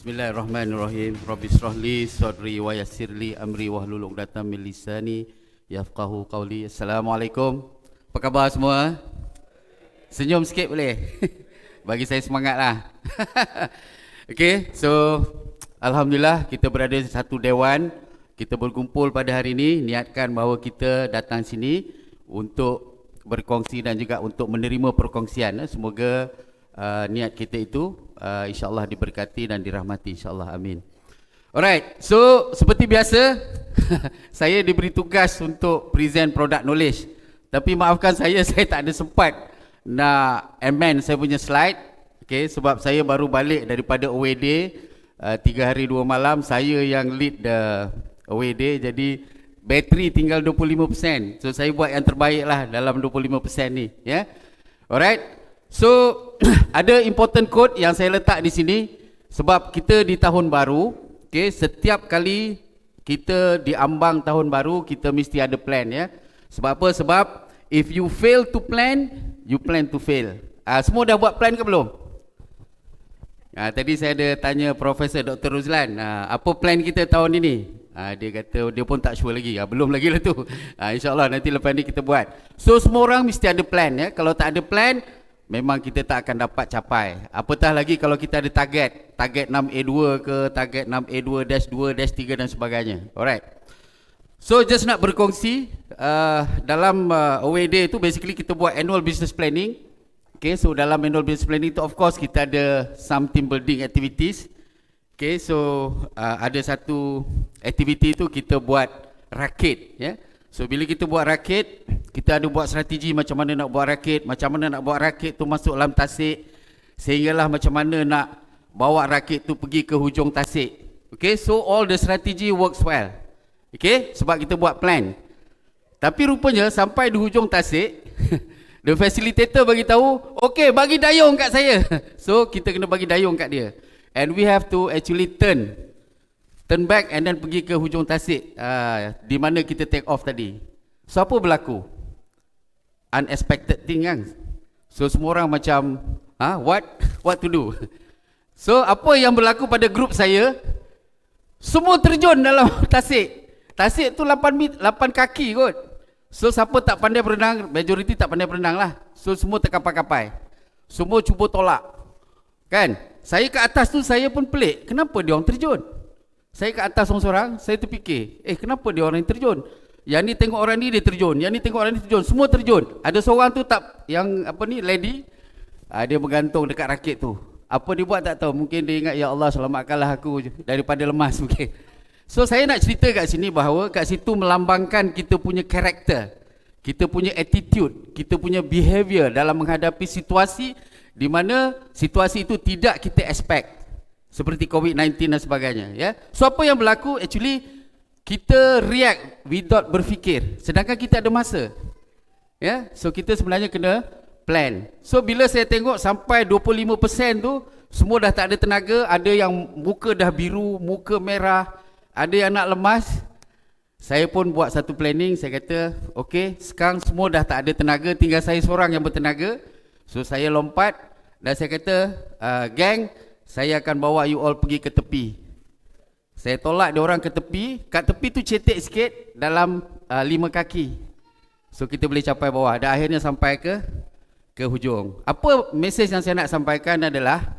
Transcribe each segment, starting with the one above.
Bismillahirrahmanirrahim. Rabbi shrah li sadri wa yassir li amri wahlul 'uqdatam min lisani yafqahu qawli. Assalamualaikum. Apa khabar semua? Senyum sikit boleh? Bagi saya semangatlah. Okey, so alhamdulillah kita berada di satu dewan. Kita berkumpul pada hari ini, niatkan bahawa kita datang sini untuk berkongsi dan juga untuk menerima perkongsian. Semoga niat kita itu insyaAllah diberkati dan dirahmati, insyaAllah, amin. Alright, so seperti biasa saya diberi tugas untuk present product knowledge. Tapi maafkan saya tak ada sempat nak amend saya punya slide. Okay, sebab saya baru balik daripada away day 3 hari 2 malam. Saya yang lead the away day, jadi bateri tinggal 25%. So saya buat yang terbaik lah dalam 25% ni, ya. Alright. So ada important quote yang saya letak di sini sebab kita di tahun baru, okay, setiap kali kita diambang tahun baru kita mesti ada plan, ya. Sebab apa? Sebab if you fail to plan, you plan to fail. Semua dah buat plan ke belum? Tadi saya ada tanya Profesor Dr. Ruzlan, apa plan kita tahun ini? Dia kata dia pun tak sure lagi. Belum lagi lah tu. InsyaAllah nanti lepas ni kita buat. So semua orang mesti ada plan, ya. Kalau tak ada plan, memang kita tak akan dapat capai. Apatah lagi kalau kita ada target 6A2 ke, target 6A2-2-3 dan sebagainya. Alright. So just nak berkongsi, dalam away day tu basically kita buat annual business planning. Okay, so dalam annual business planning tu of course kita ada some team building activities. Okay, so ada satu activity tu kita buat rakit, ya. So bila kita buat rakit, kita ada buat strategi macam mana nak buat rakit, macam mana nak buat rakit tu masuk dalam tasik, sehinggalah macam mana nak bawa rakit tu pergi ke hujung tasik. Okay, so all the strategy works well. Okay, sebab kita buat plan. Tapi rupanya sampai di hujung tasik, the facilitator bagi tahu, okay, bagi dayung kat saya. So kita kena bagi dayung kat dia. And we have to actually turn back and then pergi ke hujung tasik, di mana kita take off tadi. So apa berlaku? Unexpected thing kan. So semua orang macam what to do? So apa yang berlaku pada grup saya? Semua terjun dalam tasik. Tasik tu 8 kaki kot. So siapa tak pandai berenang, majoriti tak pandai berenang lah. So semua terkapai-kapai. Semua cuba tolak. Kan? Saya ke atas tu saya pun pelik. Kenapa dia orang terjun? Saya ke atas seorang-seorang, saya terfikir, kenapa dia orang yang terjun? Yang ni tengok orang ni dia terjun, yang ni tengok orang ni terjun, semua terjun. Ada seorang tu tak, yang apa ni, lady, dia bergantung dekat rakit tu. Apa dia buat tak tahu, mungkin dia ingat, ya Allah selamatkanlah aku daripada lemas mungkin. So saya nak cerita kat sini bahawa kat situ melambangkan kita punya karakter, kita punya attitude, kita punya behavior dalam menghadapi situasi di mana situasi itu tidak kita expect. Seperti COVID-19 dan sebagainya, ya. So apa yang berlaku, actually kita react without berfikir, sedangkan kita ada masa, ya. So kita sebenarnya kena plan. So bila saya tengok sampai 25% tu semua dah tak ada tenaga, ada yang muka dah biru, muka merah, ada yang nak lemas, saya pun buat satu planning. Saya kata, okay, sekarang semua dah tak ada tenaga, tinggal saya seorang yang bertenaga. So saya lompat dan saya kata, gang, saya akan bawa you all pergi ke tepi. Saya tolak dia orang ke tepi. Kat tepi tu cetek sikit dalam 5 kaki. So kita boleh capai bawah. Dan akhirnya sampai ke hujung. Apa mesej yang saya nak sampaikan adalah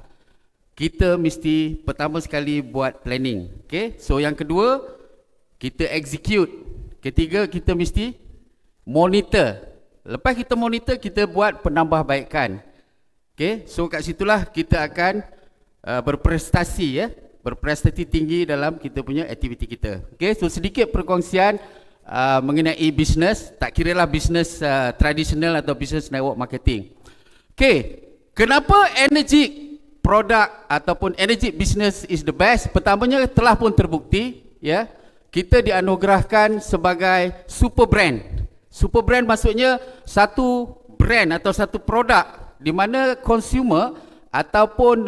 kita mesti pertama sekali buat planning. Okay? So yang kedua, kita execute. Ketiga, kita mesti monitor. Lepas kita monitor, kita buat penambahbaikan. Okay? So kat situlah kita akan berprestasi, ya, berprestasi tinggi dalam kita punya aktiviti kita. Okay, so sedikit perkongsian mengenai bisnes, tak kira lah bisnes tradisional atau bisnes network marketing. Okay, kenapa energy product ataupun energy business is the best? Pertamanya telah pun terbukti, ya, kita dianugerahkan sebagai super brand. Super brand maksudnya satu brand atau satu produk di mana consumer ataupun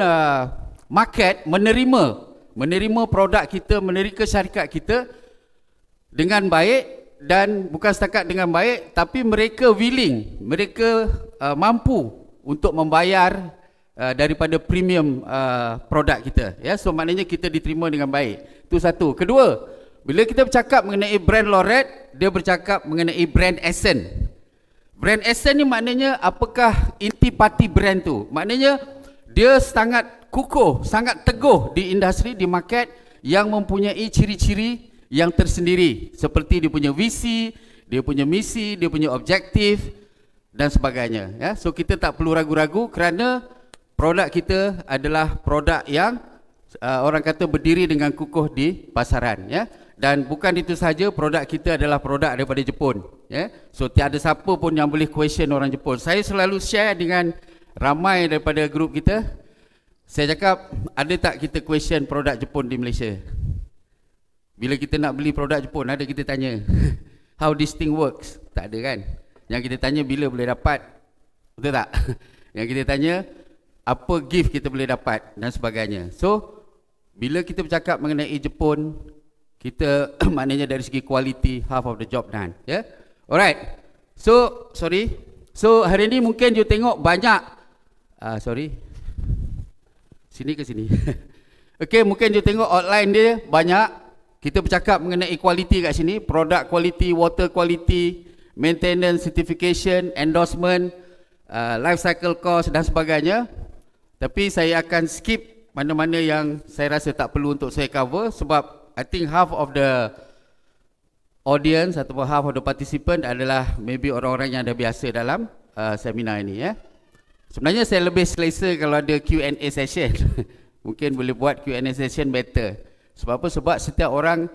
market menerima produk kita, menerima syarikat kita dengan baik, dan bukan setakat dengan baik, tapi mereka willing, mereka mampu untuk membayar daripada premium produk kita, ya. So maknanya kita diterima dengan baik. Itu satu. Kedua, bila kita bercakap mengenai brand Lorette, dia bercakap mengenai brand essence. Brand essence ni maknanya apakah intipati brand tu? Maknanya dia sangat kukuh, sangat teguh di industri, di market, yang mempunyai ciri-ciri yang tersendiri, seperti dia punya visi, dia punya misi, dia punya objektif dan sebagainya, ya. So kita tak perlu ragu-ragu kerana produk kita adalah produk yang orang kata berdiri dengan kukuh di pasaran, ya. Dan bukan itu saja, produk kita adalah produk daripada Jepun, ya. So tiada siapa pun yang boleh question orang Jepun. Saya selalu share dengan ramai daripada grup kita. Saya cakap, ada tak kita question produk Jepun di Malaysia? Bila kita nak beli produk Jepun, ada kita tanya how this thing works? Tak ada kan? Yang kita tanya bila boleh dapat, betul tak? Yang kita tanya apa gift kita boleh dapat dan sebagainya. So bila kita bercakap mengenai Jepun, kita maknanya dari segi quality, half of the job done, ya. Yeah? Alright. So hari ni mungkin you tengok banyak sini ke sini. Okey, mungkin you tengok outline dia banyak. Kita bercakap mengenai quality kat sini, product quality, water quality, maintenance, certification, endorsement, life cycle cost dan sebagainya. Tapi saya akan skip mana-mana yang saya rasa tak perlu untuk saya cover, sebab I think half of the audience ataupun half of the participant adalah maybe orang-orang yang dah biasa dalam seminar ini, ya. Sebenarnya saya lebih selesa kalau ada Q&A session. Mungkin boleh buat Q&A session better. Sebab apa? Sebab setiap orang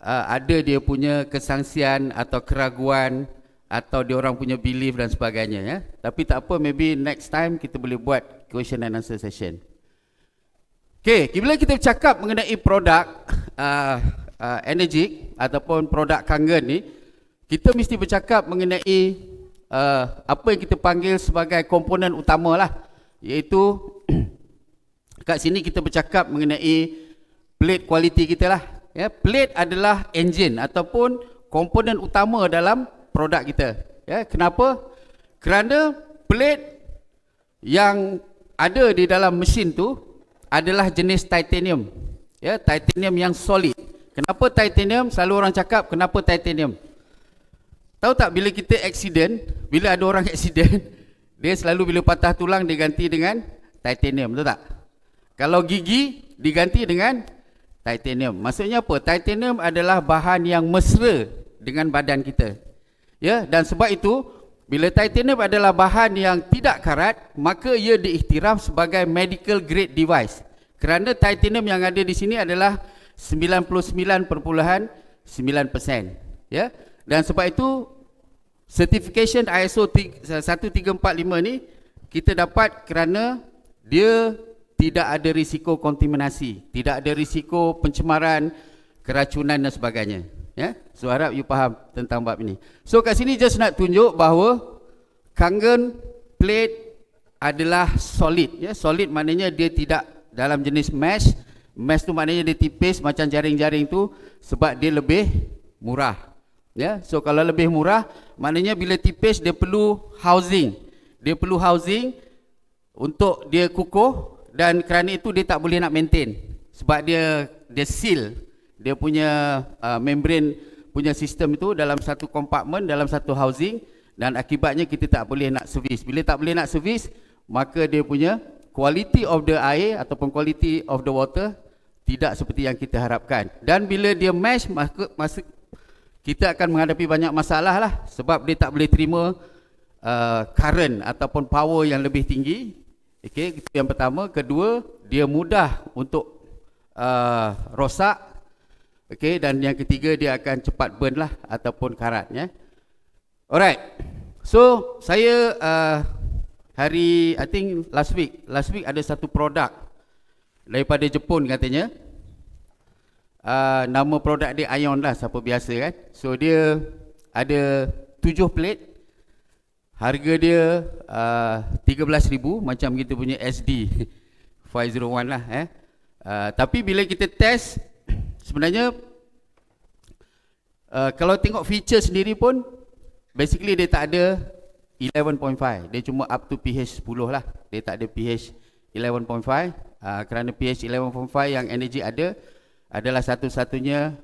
ada dia punya kesangsian atau keraguan, atau dia orang punya belief dan sebagainya, ya. Tapi tak apa, maybe next time kita boleh buat question and answer session. Okay, bila kita bercakap mengenai produk Energik ataupun produk Kangen ni, kita mesti bercakap mengenai apa yang kita panggil sebagai komponen utama lah, iaitu kat sini kita bercakap mengenai plate quality kita lah, ya. Plate adalah engine ataupun komponen utama dalam produk kita, ya. Kenapa? Kerana plate yang ada di dalam mesin tu adalah jenis titanium, ya, titanium yang solid. Kenapa titanium? Selalu orang cakap kenapa titanium? Tahu tak, bila kita accident, bila ada orang accident, dia selalu bila patah tulang dia ganti dengan titanium, betul tak? Kalau gigi diganti dengan titanium. Maksudnya apa? Titanium adalah bahan yang mesra dengan badan kita, ya. Dan sebab itu bila titanium adalah bahan yang tidak karat, maka ia diiktiraf sebagai medical grade device. Kerana titanium yang ada di sini adalah 99.9%, ya. Dan sebab itu certification ISO 1345 ni kita dapat kerana dia tidak ada risiko kontaminasi, tidak ada risiko pencemaran, keracunan dan sebagainya, ya. So harap you faham tentang bab ini. So kat sini just nak tunjuk bahawa Kangen plate adalah solid, ya. Solid maknanya dia tidak dalam jenis mesh. Mesh tu maknanya dia tipis macam jaring-jaring tu, sebab dia lebih murah, ya. So kalau lebih murah, maknanya bila tipis dia perlu housing. Dia perlu housing untuk dia kukuh, dan kerana itu dia tak boleh nak maintain, sebab dia seal dia punya membrane punya sistem itu dalam satu kompartmen, dalam satu housing, dan akibatnya kita tak boleh nak servis. Bila tak boleh nak servis, maka dia punya quality of the air ataupun quality of the water tidak seperti yang kita harapkan. Dan bila dia mesh, maka kita akan menghadapi banyak masalah lah, sebab dia tak boleh terima current ataupun power yang lebih tinggi. Okay, itu yang pertama. Kedua, dia mudah untuk rosak. Okay, dan yang ketiga, dia akan cepat burn lah ataupun karat, ya. Alright, so saya I think last week ada satu produk daripada Jepun katanya. Nama produk dia Ion lah, siapa biasa kan. So dia ada 7 plate. Harga dia 13,000 macam kita punya SD 501 lah, tapi bila kita test, sebenarnya kalau tengok feature sendiri pun basically dia tak ada 11.5. Dia cuma up to pH 10 lah. Dia tak ada pH 11.5. Kerana pH 11.5 yang energy ada adalah satu-satunya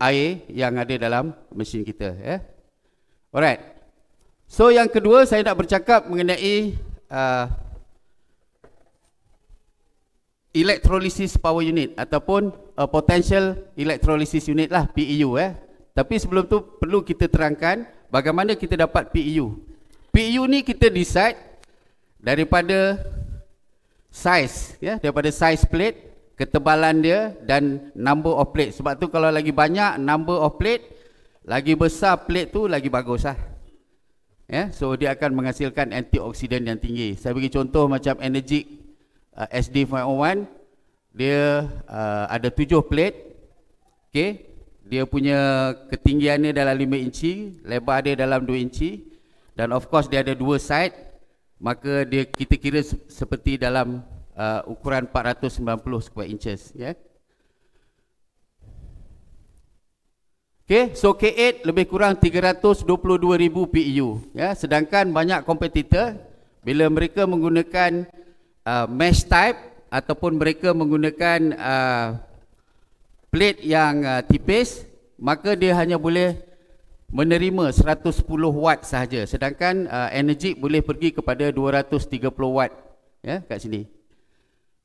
air yang ada dalam mesin kita, ya. Alright. So yang kedua saya nak bercakap mengenai electrolysis power unit ataupun potential electrolysis unit lah, PEU, Tapi sebelum tu perlu kita terangkan bagaimana kita dapat PEU. PEU ni kita decide daripada size, daripada size plate, ketebalan dia dan number of plate. Sebab tu kalau lagi banyak number of plate, lagi besar plate tu lagi bagus lah. So dia akan menghasilkan antioksidan yang tinggi. Saya bagi contoh macam Energik SD501, dia ada 7 plate. Dia punya ketinggiannya dalam 5 inci, lebar dia dalam 2 inci, dan of course dia ada 2 side, maka kita kira seperti dalam ukuran 490 square inches, so K8 lebih kurang 322,000 PEU, sedangkan banyak kompetitor bila mereka menggunakan mesh type ataupun mereka menggunakan plate yang tipis, maka dia hanya boleh menerima 110 watt sahaja, sedangkan Energik boleh pergi kepada 230 watt, kat sini.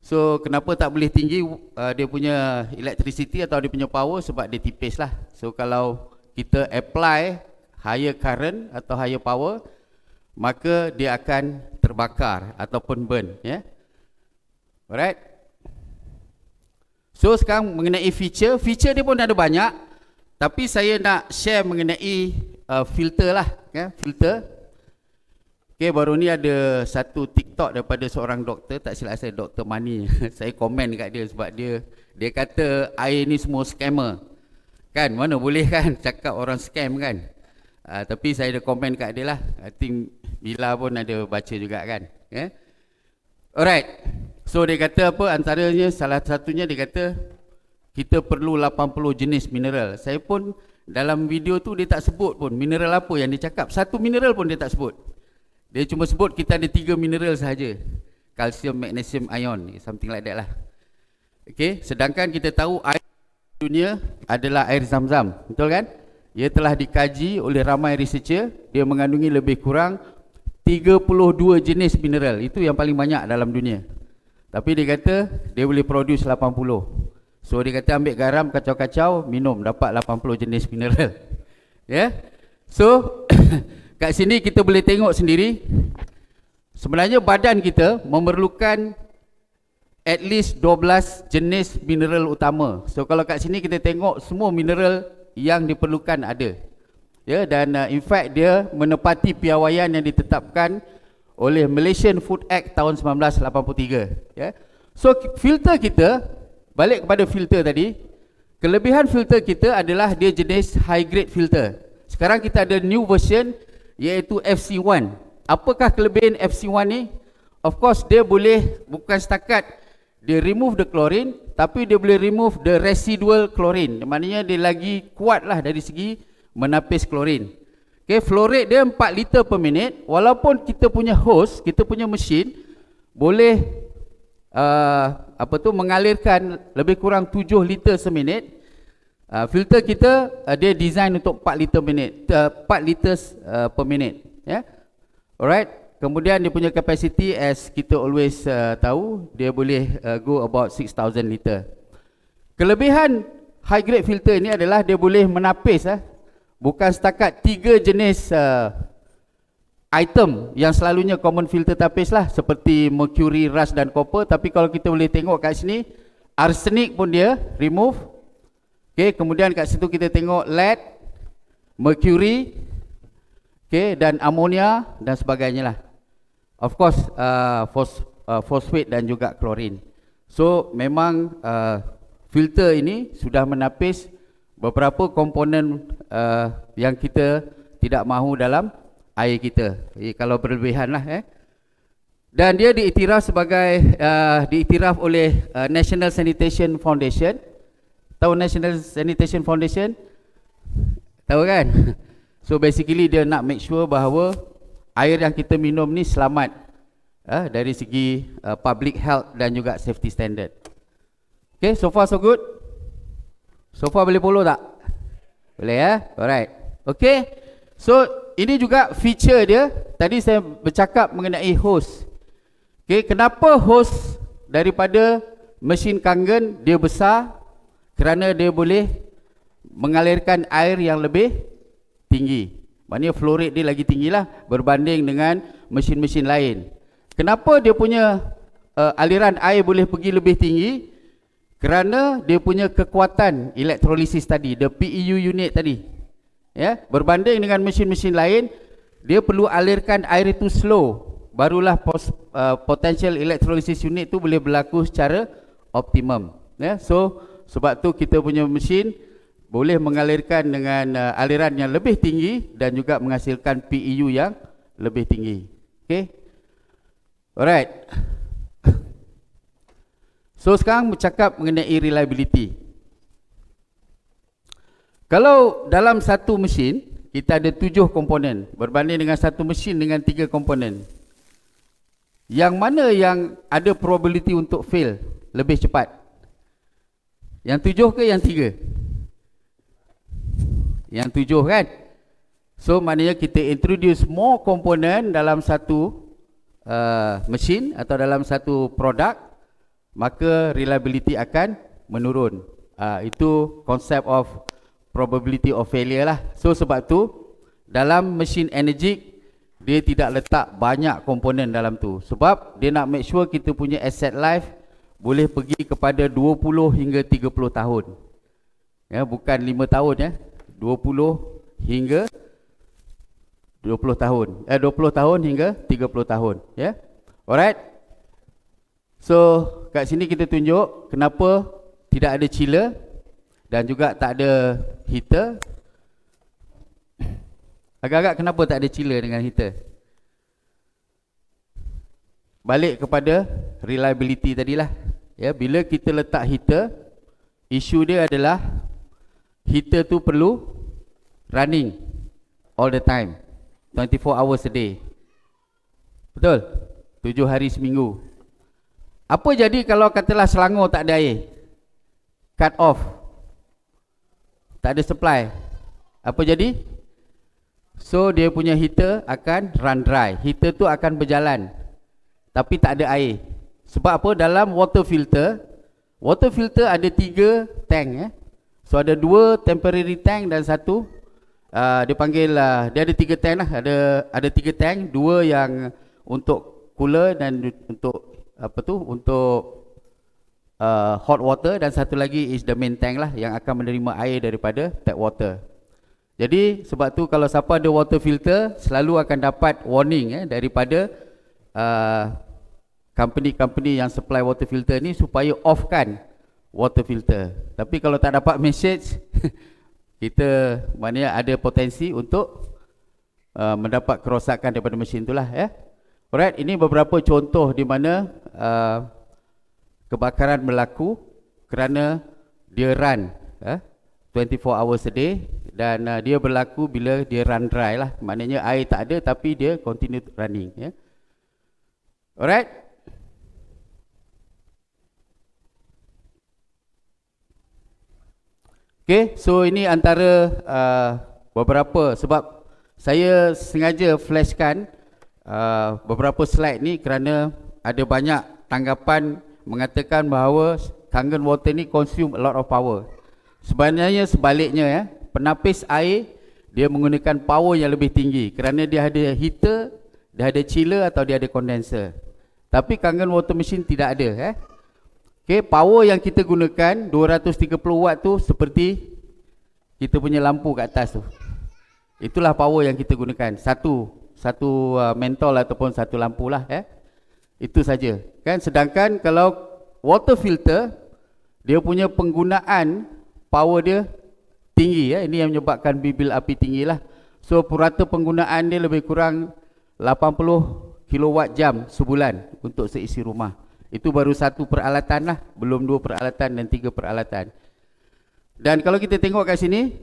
So kenapa tak boleh tinggi dia punya electricity atau dia punya power? Sebab dia tipis lah. So kalau kita apply higher current atau higher power, maka dia akan terbakar ataupun burn, Alright. So sekarang mengenai feature dia pun ada banyak, tapi saya nak share mengenai filter lah, filter. Baru ni ada satu TikTok daripada seorang doktor, tak silap saya Dr. Mani. Saya komen kat dia sebab dia kata air ni semua scammer. Kan, mana boleh kan cakap orang scam kan. Tapi saya ada komen kat dia lah. I think Bila pun ada baca juga kan. Alright. So dia kata apa, antaranya salah satunya dia kata kita perlu 80 jenis mineral. Saya pun dalam video tu dia tak sebut pun mineral apa yang dia cakap. Satu mineral pun dia tak sebut. Dia cuma sebut kita ada 3 mineral sahaja. Kalsium, magnesium, ion, something like that lah. Sedangkan kita tahu air dunia adalah air Zam-Zam, betul kan? Ia telah dikaji oleh ramai researcher, dia mengandungi lebih kurang 32 jenis mineral. Itu yang paling banyak dalam dunia. Tapi dia kata dia boleh produce 80. So dia kata ambil garam kacau-kacau, minum, dapat 80 jenis mineral. So kat sini kita boleh tengok sendiri, sebenarnya badan kita memerlukan at least 12 jenis mineral utama. So kalau kat sini kita tengok semua mineral yang diperlukan ada. Dan in fact dia menepati piawaian yang ditetapkan oleh Malaysian Food Act tahun 1983. So filter kita, balik kepada filter tadi, kelebihan filter kita adalah dia jenis high grade filter. Sekarang kita ada new version iaitu FC1. Apakah kelebihan FC1 ni? Of course dia boleh bukan setakat dia remove the chlorine, tapi dia boleh remove the residual chlorine. Maknanya dia lagi kuat lah dari segi menapis klorin. Flow rate dia 4 liter per minit. Walaupun kita punya hose, kita punya mesin boleh mengalirkan lebih kurang 7 liter seminit. Filter kita dia design untuk 4 liter per minit. Alright. Kemudian dia punya capacity, as kita always tahu, dia boleh go about 6,000 liter. Kelebihan high grade filter ini adalah dia boleh menapis bukan setakat 3 jenis item yang selalunya common filter tapis lah, seperti mercury, rust dan copper. Tapi kalau kita boleh tengok kat sini, arsenic pun dia remove. Kemudian kat situ kita tengok lead, mercury, dan ammonia dan sebagainya lah. Of course phosphate dan juga klorin. So memang filter ini sudah menapis beberapa komponen yang kita tidak mahu dalam air kita. Kalau berlebihan lah. Dan dia diiktiraf sebagai diiktiraf oleh National Sanitation Foundation. Tahu National Sanitation Foundation? Tahu kan? So basically dia nak make sure bahawa air yang kita minum ni selamat dari segi public health dan juga safety standard. Okay, so far so good? So far boleh follow tak? Boleh ya? Alright. Okay, so ini juga feature dia. Tadi saya bercakap mengenai hose. Okay, kenapa hose daripada mesin kangen dia besar? Kerana dia boleh mengalirkan air yang lebih tinggi. Maknanya flow rate dia lagi tinggi lah berbanding dengan mesin-mesin lain. Kenapa dia punya aliran air boleh pergi lebih tinggi? Kerana dia punya kekuatan elektrolisis tadi, the PEU unit tadi. Ya, berbanding dengan mesin-mesin lain, dia perlu alirkan air itu slow. Barulah potential electrolysis unit tu boleh berlaku secara optimum. Ya, so sebab tu kita punya mesin boleh mengalirkan dengan aliran yang lebih tinggi dan juga menghasilkan PEU yang lebih tinggi. Okay. Alright. So sekarang bercakap mengenai reliability. Kalau dalam satu mesin kita ada 7 komponen berbanding dengan satu mesin dengan 3 komponen, yang mana yang ada probability untuk fail lebih cepat? Yang 7 ke yang 3? Yang 7 kan? So maknanya kita introduce more komponen dalam satu mesin atau dalam satu produk, maka reliability akan menurun. Itu konsep of probability of failure lah. So sebab tu dalam mesin energik dia tidak letak banyak komponen dalam tu, sebab dia nak make sure kita punya asset life boleh pergi kepada 20 hingga 30 tahun. Ya, bukan 5 tahun ya. 20 hingga 20 tahun. 20 tahun hingga 30 tahun, ya. Alright. So kat sini kita tunjuk kenapa tidak ada chiller dan juga tak ada heater. Agak-agak kenapa tak ada chiller dengan heater? Balik kepada reliability tadilah. Ya, bila kita letak heater, isu dia adalah heater tu perlu running all the time, 24 hours a day. Betul? 7 hari seminggu. Apa jadi kalau katalah Selangor tak ada air? Cut off. Tak ada supply. Apa jadi? So dia punya heater akan run dry. Heater tu akan berjalan, tapi tak ada air. Sebab apa? Dalam water filter ada 3 tank ya. So ada 2 temporary tank dan satu dia panggil dia ada 3 tank lah. Ada 3 tank, 2 yang untuk cooler dan untuk untuk hot water, dan satu lagi is the main tank lah yang akan menerima air daripada tap water. Jadi sebab tu kalau siapa ada water filter selalu akan dapat warning daripada company-company yang supply water filter ni supaya offkan water filter. Tapi kalau tak dapat message kita maknanya ada potensi untuk mendapat kerosakan daripada mesin itulah ya. Alright, ini beberapa contoh di mana kebakaran berlaku kerana dia run 24 hours a day, dan dia berlaku bila dia run dry lah. Maknanya air tak ada tapi dia continue running ya. Alright. Okay, so ini antara beberapa, sebab saya sengaja flashkan beberapa slide ni kerana ada banyak tanggapan mengatakan bahawa Kangen water ni consume a lot of power. Sebenarnya sebaliknya ya, penapis air dia menggunakan power yang lebih tinggi kerana dia ada heater, dia ada chiller atau dia ada condenser. Tapi Kangen water machine tidak ada Okay, power yang kita gunakan 230 watt tu seperti kita punya lampu kat atas tu. Itulah power yang kita gunakan. Satu mentol ataupun satu lampu lah Itu saja. Kan, sedangkan kalau water filter dia punya penggunaan power dia tinggi Ini yang menyebabkan bibil api tinggi lah. So purata penggunaan dia lebih kurang 80 kilowatt jam sebulan untuk seisi rumah. Itu baru satu peralatan lah, belum 2 peralatan dan 3 peralatan. Dan kalau kita tengok kat sini,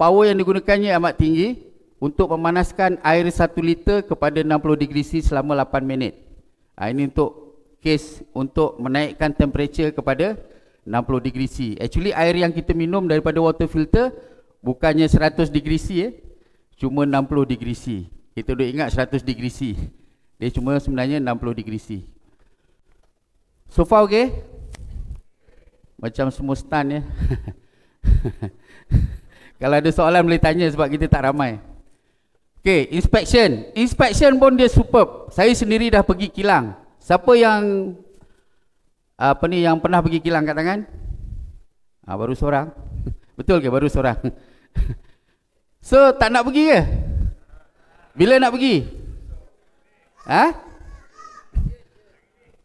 power yang digunakannya amat tinggi. untuk memanaskan air 1 liter kepada 60 degree C selama 8 minit. Ini untuk kes untuk menaikkan temperature kepada 60 degree C. Actually air yang kita minum daripada water filter bukannya 100 degree C, cuma 60 degree C. Kita duk ingat 100 degree C. Dia cuma sebenarnya 60 degree C. So far okay? Macam semua stun ya. Kalau ada soalan boleh tanya sebab kita tak ramai. Okay, inspection. Inspection pun dia superb. Saya sendiri dah pergi kilang. Siapa yang yang pernah pergi kilang kat tangan? Baru seorang. Betul ke baru seorang? So tak nak pergi ke? Bila nak pergi?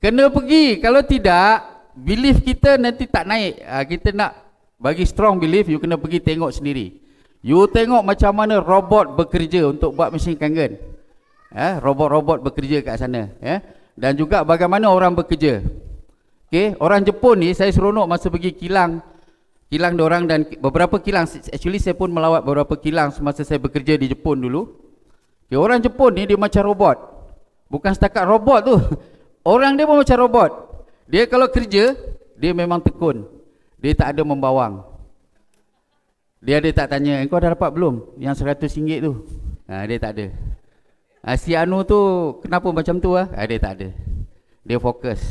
Kena pergi. Kalau tidak, belief kita nanti tak naik. Kita nak bagi strong belief, you kena pergi tengok sendiri. You tengok macam mana robot bekerja untuk buat mesin kangen. Robot-robot bekerja kat sana. Dan juga bagaimana orang bekerja. Okay, orang Jepun ni saya seronok masa pergi kilang diorang dan beberapa kilang. Actually saya pun melawat beberapa kilang semasa saya bekerja di Jepun dulu. Okay, orang Jepun ni dia macam robot. Bukan setakat robot tu. Orang dia pun macam robot. Dia kalau kerja, dia memang tekun. Dia tak ada membawang. Dia tak tanya, kau dah dapat belum yang RM100 tu? Dia tak ada. Si Anu tu kenapa macam tu? Dia tak ada. Dia fokus.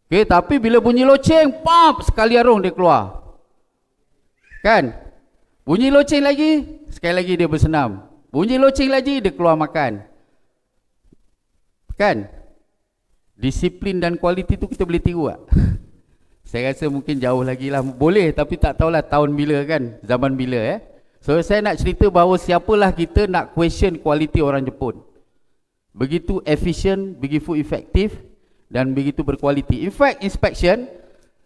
Okay, tapi bila bunyi loceng, pop, sekali arung dia keluar. Kan? Bunyi loceng lagi, sekali lagi dia bersenam. Bunyi loceng lagi, dia keluar makan. Kan? Disiplin dan kualiti tu kita boleh tiru tak? Saya rasa mungkin jauh lagi lah. Boleh, tapi tak tahulah tahun bila kan, zaman bila So saya nak cerita bahawa siapalah kita nak question kualiti orang Jepun. Begitu efisien, begitu efektif dan begitu berkualiti. In fact, inspection,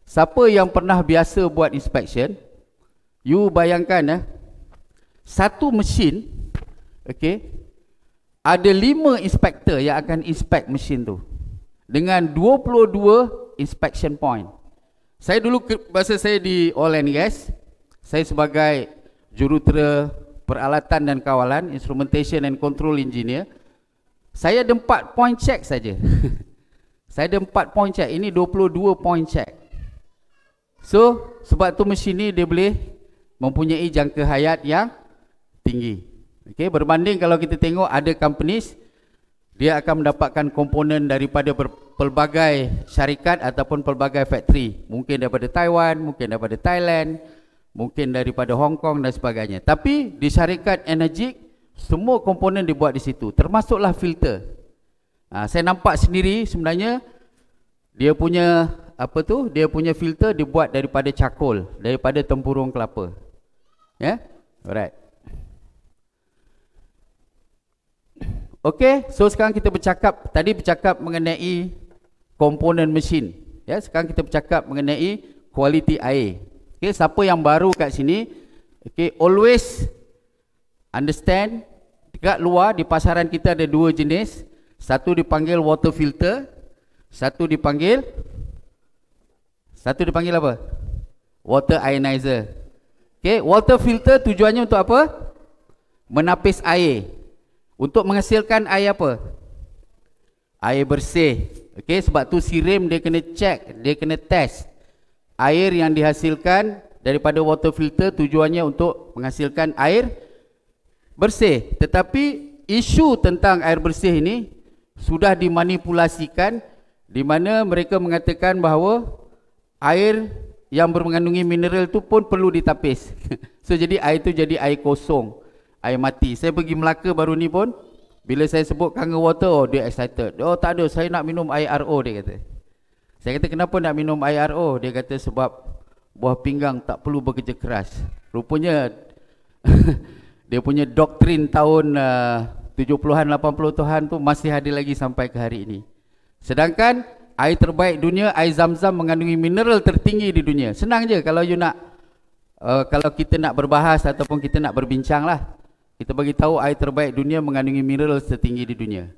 siapa yang pernah biasa buat inspection, you bayangkan satu mesin, okay, ada 5 inspector yang akan inspect mesin tu dengan 22 inspection point. Saya dulu masa saya di oil and gas, saya sebagai jurutera peralatan dan kawalan, instrumentation and control engineer, saya ada 4 point check saja. Saya ada 4 point check, ini 22 point check. So sebab tu mesin ni dia boleh mempunyai jangka hayat yang tinggi. Okay, berbanding kalau kita tengok ada companies, dia akan mendapatkan komponen daripada pelbagai syarikat ataupun pelbagai factory. Mungkin daripada Taiwan, mungkin daripada Thailand, mungkin daripada Hong Kong dan sebagainya. Tapi di syarikat Energik, semua komponen dibuat di situ, termasuklah filter. Saya nampak sendiri sebenarnya dia punya dia punya filter dibuat daripada cakol, daripada tempurung kelapa. Alright. Okey, so sekarang kita bercakap mengenai komponen mesin. Sekarang kita bercakap mengenai kualiti air. Okey, siapa yang baru kat sini, okey, always understand dekat luar di pasaran kita ada 2 jenis. Satu dipanggil water filter, satu dipanggil apa? Water ionizer. Okey, water filter tujuannya untuk apa? Menapis air. Untuk menghasilkan air apa? Air bersih. Okey, sebab tu sirim dia kena check, dia kena test. Air yang dihasilkan daripada water filter tujuannya untuk menghasilkan air bersih. Tetapi isu tentang air bersih ini sudah dimanipulasikan, di mana mereka mengatakan bahawa air yang mengandungi mineral tu pun perlu ditapis. So jadi air tu jadi air kosong, air mati. Saya pergi Melaka baru ni pun, bila saya sebut Kanga Water, dia excited. Tak ada, saya nak minum air RO, dia kata. Saya kata kenapa nak minum air RO? Dia kata sebab buah pinggang tak perlu bekerja keras. Rupanya dia punya doktrin tahun 70-an 80-an tu masih ada lagi sampai ke hari ini. Sedangkan air terbaik dunia, air Zam-Zam, mengandungi mineral tertinggi di dunia. Senang je kalau you nak kalau kita nak berbahas ataupun kita nak berbincang lah, kita bagi tahu air terbaik dunia mengandungi mineral tertinggi di dunia.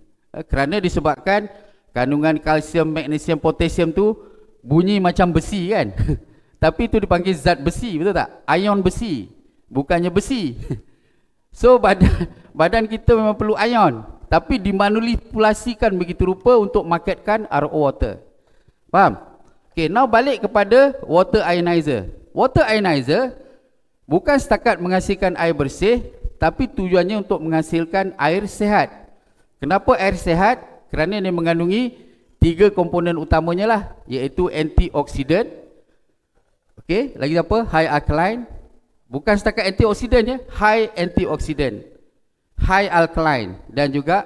Kerana disebabkan kandungan kalsium, magnesium, potasium tu bunyi macam besi kan. Tapi itu dipanggil zat besi, betul tak? Ion besi, bukannya besi. So badan kita memang perlu ion, tapi dimanipulasikan begitu rupa untuk marketkan RO water. Faham? Okay, now balik kepada water ionizer. Water ionizer bukan setakat menghasilkan air bersih, tapi tujuannya untuk menghasilkan air sihat. Kenapa air sihat? Kerana dia mengandungi 3 komponen utamanya lah, iaitu antioksidan. Okay, lagi apa? High alkaline. Bukan setakat antioksidan ya, high antioksidan, high alkaline, dan juga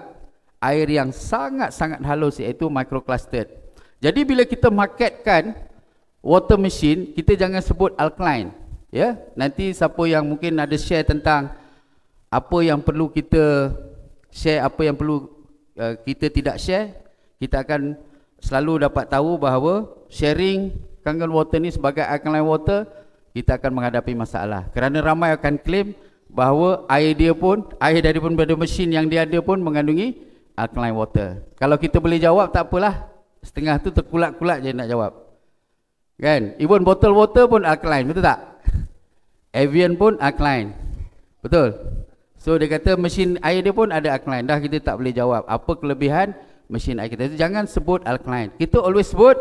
air yang sangat-sangat halus, iaitu microclustered. Jadi bila kita marketkan water machine, kita jangan sebut alkaline, ya. Nanti siapa yang mungkin ada share tentang apa yang perlu kita share, apa yang perlu kita tidak share, kita akan selalu dapat tahu bahawa sharing Kangen water ni sebagai alkaline water, kita akan menghadapi masalah. Kerana ramai akan claim bahawa air daripada mesin yang dia ada pun mengandungi alkaline water. Kalau kita boleh jawab, tak apalah. Setengah tu terkulak-kulak je nak jawab. Kan? Even bottle water pun alkaline, betul tak? Evian pun alkaline. Betul? So dia kata mesin air dia pun ada alkaline. Dah kita tak boleh jawab apa kelebihan mesin air kita. Jangan sebut alkaline. Kita always sebut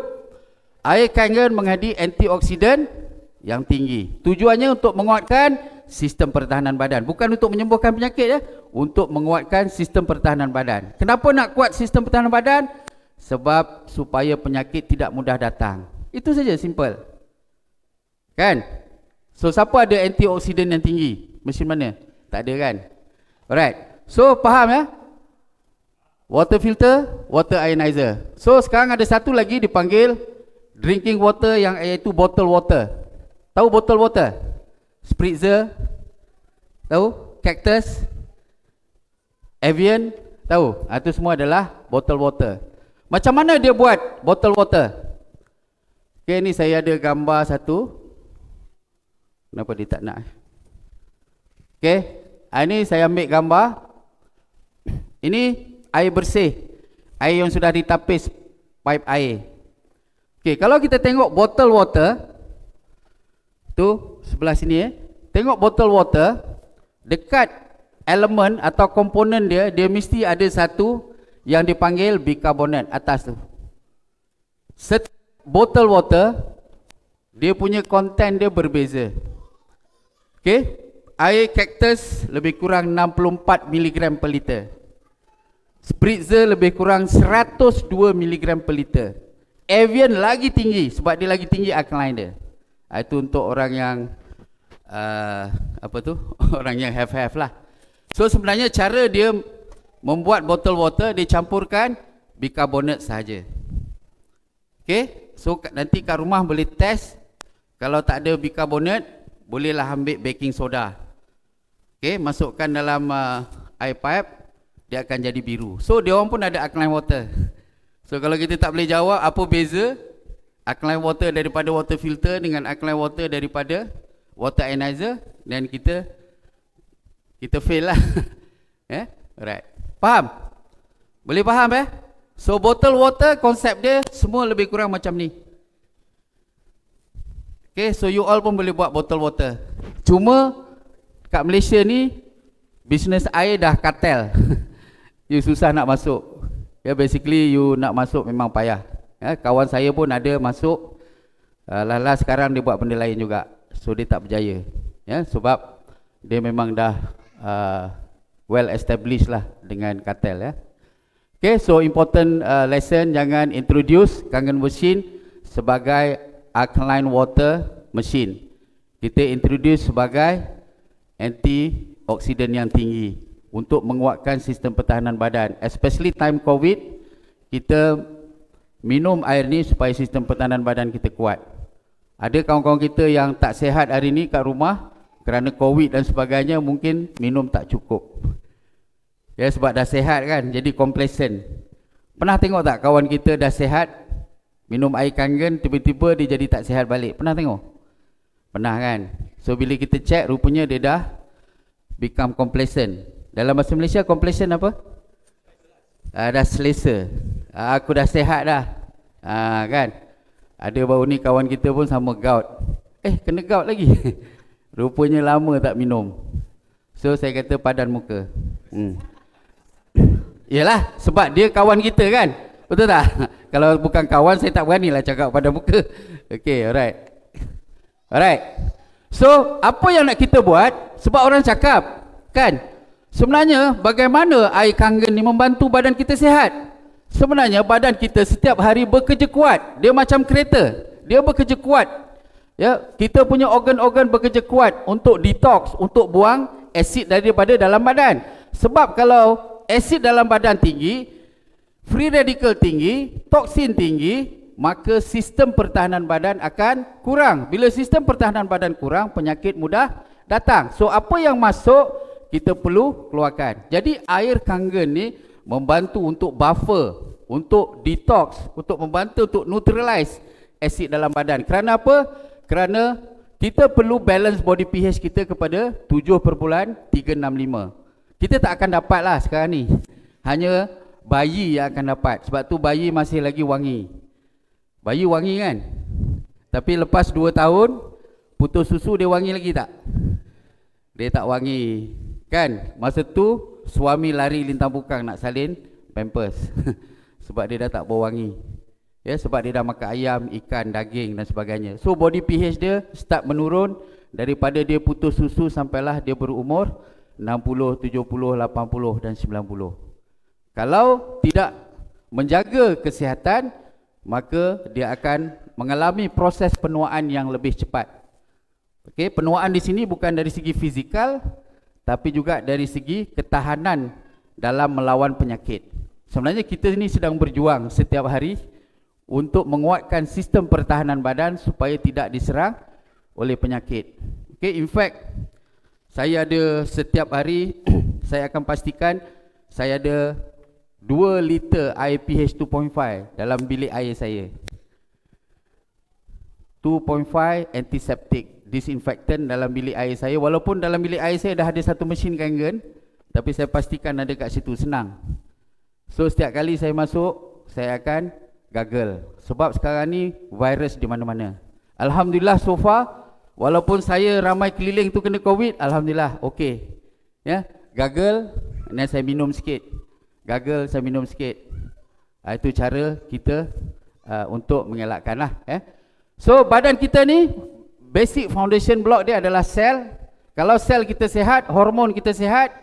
air Kangen mengandungi antioksidan yang tinggi. Tujuannya untuk menguatkan sistem pertahanan badan. Bukan untuk menyembuhkan penyakit ya, untuk menguatkan sistem pertahanan badan. Kenapa nak kuat sistem pertahanan badan? Sebab supaya penyakit tidak mudah datang. Itu saja, simple. Kan? So siapa ada antioksidan yang tinggi? Mesin mana? Tak ada kan? Alright. So faham ya? Water filter, water ionizer. So sekarang ada satu lagi dipanggil drinking water, yang iaitu bottle water. Tahu bottle water? Spritzer? Tahu? Cactus? Evian? Tahu? Itu semua adalah bottle water. Macam mana dia buat bottle water? Okay, ni saya ada gambar satu. Kenapa dia tak nak? Okay, ini saya ambil gambar. Ini air bersih, air yang sudah ditapis pipe air. Okay, kalau kita tengok bottle water tu sebelah sini tengok bottle water, dekat elemen atau komponen dia mesti ada satu yang dipanggil bikarbonat atas tu. Bottle water dia punya konten dia berbeza. Okay, air cactus lebih kurang 64 mg per liter. Spritzer lebih kurang 102 mg per liter. Evian lagi tinggi sebab dia lagi tinggi alkaline dia. Itu untuk orang yang orang yang have lah. So sebenarnya cara dia membuat bottle water, dia campurkan bikarbonat sahaja. Okay, so nanti kat rumah boleh test. Kalau tak ada bikarbonat, bolehlah ambil baking soda. Okay, masukkan dalam air pipe, dia akan jadi biru. So dia orang pun ada alkaline water. So kalau kita tak boleh jawab apa beza alkaline water daripada water filter dengan alkaline water daripada water ionizer, dan kita fail lah. Alright. Faham? Boleh faham So bottle water, konsep dia semua lebih kurang macam ni. Okay, so you all pun boleh buat bottle water. Cuma kat Malaysia ni bisnes air dah kartel. You susah nak masuk. Basically you nak masuk memang payah. Kawan saya pun ada masuk, lala sekarang dia buat benda lain juga. So dia tak berjaya. Sebab dia memang dah well established lah dengan kartel. Okay, so important lesson, jangan introduce Kangen machine sebagai alkaline water machine. Kita introduce sebagai antioksidan yang tinggi untuk menguatkan sistem pertahanan badan. Especially time COVID, kita minum air ni supaya sistem pertahanan badan kita kuat. Ada kawan-kawan kita yang tak sihat hari ni kat rumah kerana COVID dan sebagainya, mungkin minum tak cukup. Sebab dah sihat kan, jadi complacent. Pernah tengok tak kawan kita dah sihat, minum air Kangen, tiba-tiba dia jadi tak sihat balik? Pernah tengok? Pernah kan? So bila kita check, rupanya dia dah become complacent. Dalam bahasa Malaysia, complacent apa? Dah selesa. Aku dah sihat dah. Kan? Ada baru ni kawan kita pun sama gout. Kena gout lagi. Rupanya lama tak minum. So saya kata padan muka. Yalah, sebab dia kawan kita kan. Betul tak? Kalau bukan kawan saya tak beranilah cakap padan muka. Okay, alright. So apa yang nak kita buat? Sebab orang cakap kan, sebenarnya bagaimana air kangen ni membantu badan kita sihat? Sebenarnya badan kita setiap hari bekerja kuat. Dia macam kereta, dia bekerja kuat. Ya, kita punya organ-organ bekerja kuat untuk detox, untuk buang asid daripada dalam badan. Sebab kalau asid dalam badan tinggi, free radical tinggi, toksin tinggi, maka sistem pertahanan badan akan kurang. Bila sistem pertahanan badan kurang, penyakit mudah datang. So apa yang masuk kita perlu keluarkan. Jadi air kangen ni membantu untuk buffer, untuk detox, untuk membantu untuk neutralize asid dalam badan. Kerana apa? Kerana kita perlu balance body pH kita kepada 7.365. Kita tak akan dapat lah sekarang ni. Hanya bayi yang akan dapat. Sebab tu bayi masih lagi wangi. Bayi wangi kan? Tapi lepas 2 tahun putus susu dia wangi lagi tak? Dia tak wangi. Kan? Masa tu suami lari lintang bukang nak salin pampers. Sebab dia dah tak bau wangi. Ya, sebab dia dah makan ayam, ikan, daging dan sebagainya. So body pH dia start menurun daripada dia putus susu sampailah dia berumur 60, 70, 80 dan 90. Kalau tidak menjaga kesihatan, maka dia akan mengalami proses penuaan yang lebih cepat. Okey, penuaan di sini bukan dari segi fizikal, tapi juga dari segi ketahanan dalam melawan penyakit. Sebenarnya kita ini sedang berjuang setiap hari untuk menguatkan sistem pertahanan badan supaya tidak diserang oleh penyakit. Okey, in fact, saya ada setiap hari saya akan pastikan saya ada 2 liter air pH 2.5 dalam bilik air saya. 2.5 antiseptic, disinfektan dalam bilik air saya. Walaupun dalam bilik air saya dah ada satu mesin kangen, tapi saya pastikan ada kat situ, senang. So setiap kali saya masuk, saya akan gargle. Sebab sekarang ni virus di mana-mana. Alhamdulillah so far, walaupun saya ramai keliling tu kena COVID, alhamdulillah okey. Ya, gargle, dan saya minum sikit. Gargle, saya minum sikit. Itu cara kita untuk mengelakkan lah. So badan kita ni, basic foundation block dia adalah sel. Kalau sel kita sihat, hormon kita sihat.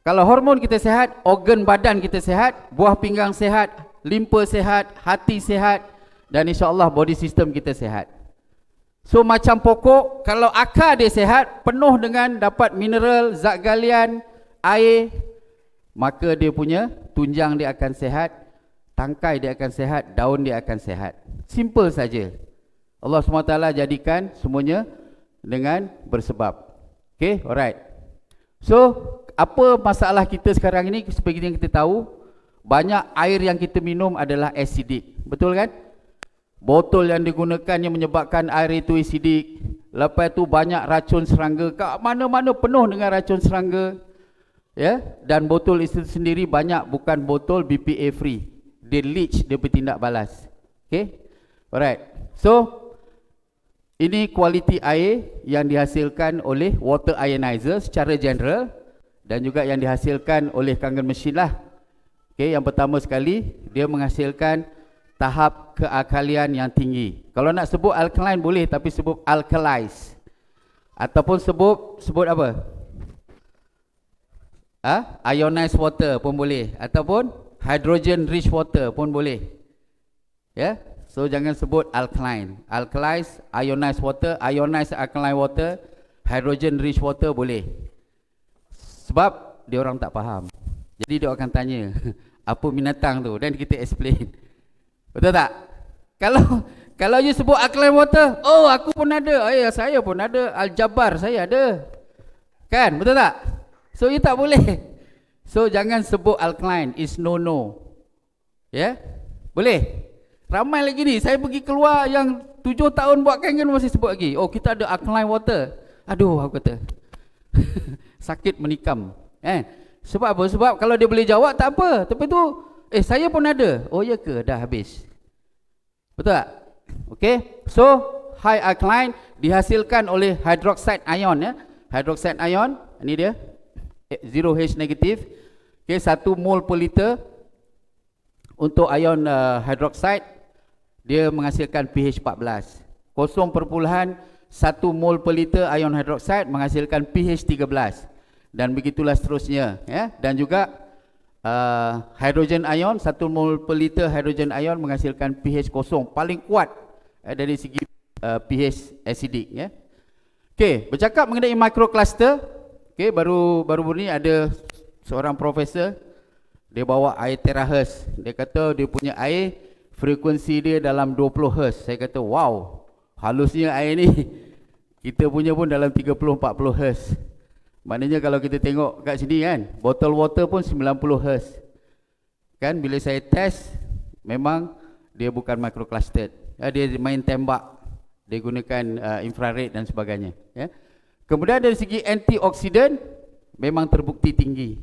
Kalau hormon kita sihat, organ badan kita sihat, buah pinggang sihat, limpa sihat, hati sihat, dan insya-Allah body system kita sihat. So macam pokok, kalau akar dia sihat, penuh dengan dapat mineral, zat galian, air, maka dia punya tunjang dia akan sihat, tangkai dia akan sihat, daun dia akan sihat. Simple saja. Allah SWT jadikan semuanya dengan bersebab. Okay, alright. So, apa masalah kita sekarang ini? Seperti yang kita tahu, banyak air yang kita minum adalah acidic. Betul kan? Botol yang digunakan yang menyebabkan air itu acidic. Lepas tu banyak racun serangga. Kat mana-mana penuh dengan racun serangga. Ya, dan botol itu sendiri banyak bukan botol BPA free. Dia leach, dia bertindak balas. Okay, alright. So ini kualiti air yang dihasilkan oleh water ionizer secara general, dan juga yang dihasilkan oleh kangen mesin lah. Okay, yang pertama sekali dia menghasilkan tahap kealkalian yang tinggi. Kalau nak sebut alkaline boleh, tapi sebut alkalize. Ataupun sebut apa? Ionized water pun boleh, ataupun hydrogen rich water pun boleh. Ya, so jangan sebut alkaline. Alkalize, ionized water, ionized alkaline water, hydrogen rich water boleh. Sebab dia orang tak faham. Jadi dia akan tanya, apa binatang tu? Dan kita explain. Betul tak? Kalau you sebut alkaline water, oh aku pun ada, saya pun ada, Al-Jabbar saya ada. Kan? Betul tak? So you tak boleh. So jangan sebut alkaline, is no. Ya? Boleh? Ramai lagi ni, saya pergi keluar yang 7 tahun buat kangen masih sebut lagi. Oh kita ada alkaline water. Aduh aku kata. Sakit menikam. Sebab apa? Sebab kalau dia boleh jawab tak apa. Tapi tu, saya pun ada. Oh ya ke? Dah habis. Betul tak? Okay. So high alkaline dihasilkan oleh hydroxide ion ya. Hydroxide ion, ini dia. 0H negatif. Okay, 1 mol per liter untuk ion hydroxide dia menghasilkan pH 14. 0.1 mol per liter ion hydroxide menghasilkan pH 13 dan begitulah seterusnya ya. Dan juga hydrogen ion, 1 mol per liter hydrogen ion menghasilkan pH kosong, paling kuat dari segi pH acidic ya. Okey, bercakap mengenai microcluster. Okey, baru ni ada seorang profesor, dia bawa air terahertz. Dia kata dia punya air frekuensi dia dalam 20 Hz. Saya kata wow, halusnya air ni. Kita punya pun dalam 30-40 Hz. Maknanya kalau kita tengok kat sini kan, botol water pun 90 Hz. Kan bila saya test, memang dia bukan microcluster. Dia main tembak. Dia gunakan infrared dan sebagainya ya. Kemudian dari segi antioksidan memang terbukti tinggi.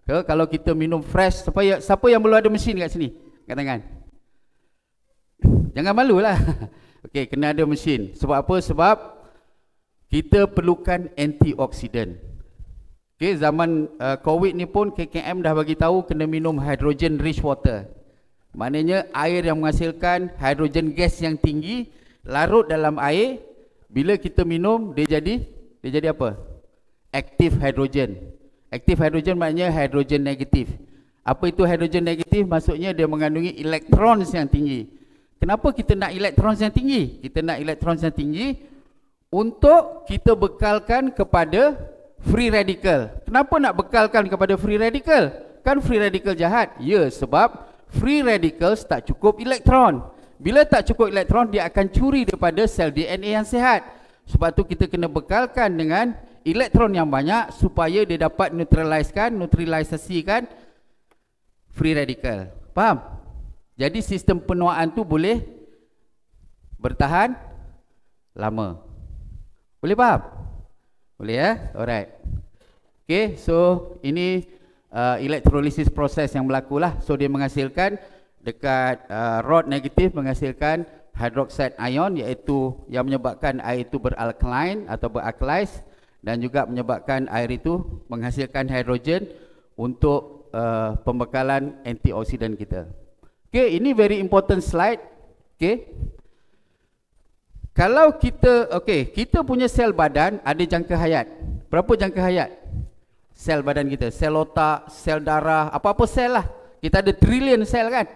Kalau kita minum fresh, siapa yang belum ada mesin kat sini? Kat tangan. Jangan malulah. Okey, kena ada mesin. Sebab apa? Sebab kita perlukan antioksidan. Okey, zaman COVID ni pun KKM dah bagi tahu kena minum hydrogen rich water. Maknanya air yang menghasilkan hydrogen gas yang tinggi larut dalam air, bila kita minum dia jadi apa? Aktif hidrogen. Aktif hidrogen maknanya hidrogen negatif. Apa itu hidrogen negatif? Maksudnya dia mengandungi elektron yang tinggi. Kenapa kita nak elektron yang tinggi? Kita nak elektron yang tinggi untuk kita bekalkan kepada free radical. Kenapa nak bekalkan kepada free radical? Kan free radical jahat. Ya, sebab free radicals tak cukup elektron. Bila tak cukup elektron, dia akan curi daripada sel DNA yang sihat. Sebab tu kita kena bekalkan dengan elektron yang banyak supaya dia dapat neutralisasikan free radical. Faham? Jadi sistem penuaan tu boleh bertahan lama. Boleh faham? Boleh ya? Alright. Okay, so ini electrolysis proses yang berlaku lah. So dia menghasilkan dekat rod negatif menghasilkan hydroxide ion, iaitu yang menyebabkan air itu beralkaline atau beralkalize, dan juga menyebabkan air itu menghasilkan hidrogen untuk pembekalan antioksidan kita. Okay, ini very important slide. Okay, kalau kita punya sel badan ada jangka hayat. Berapa jangka hayat sel badan kita? Sel otak, sel darah, apa-apa sel lah. Kita ada trilion sel kan.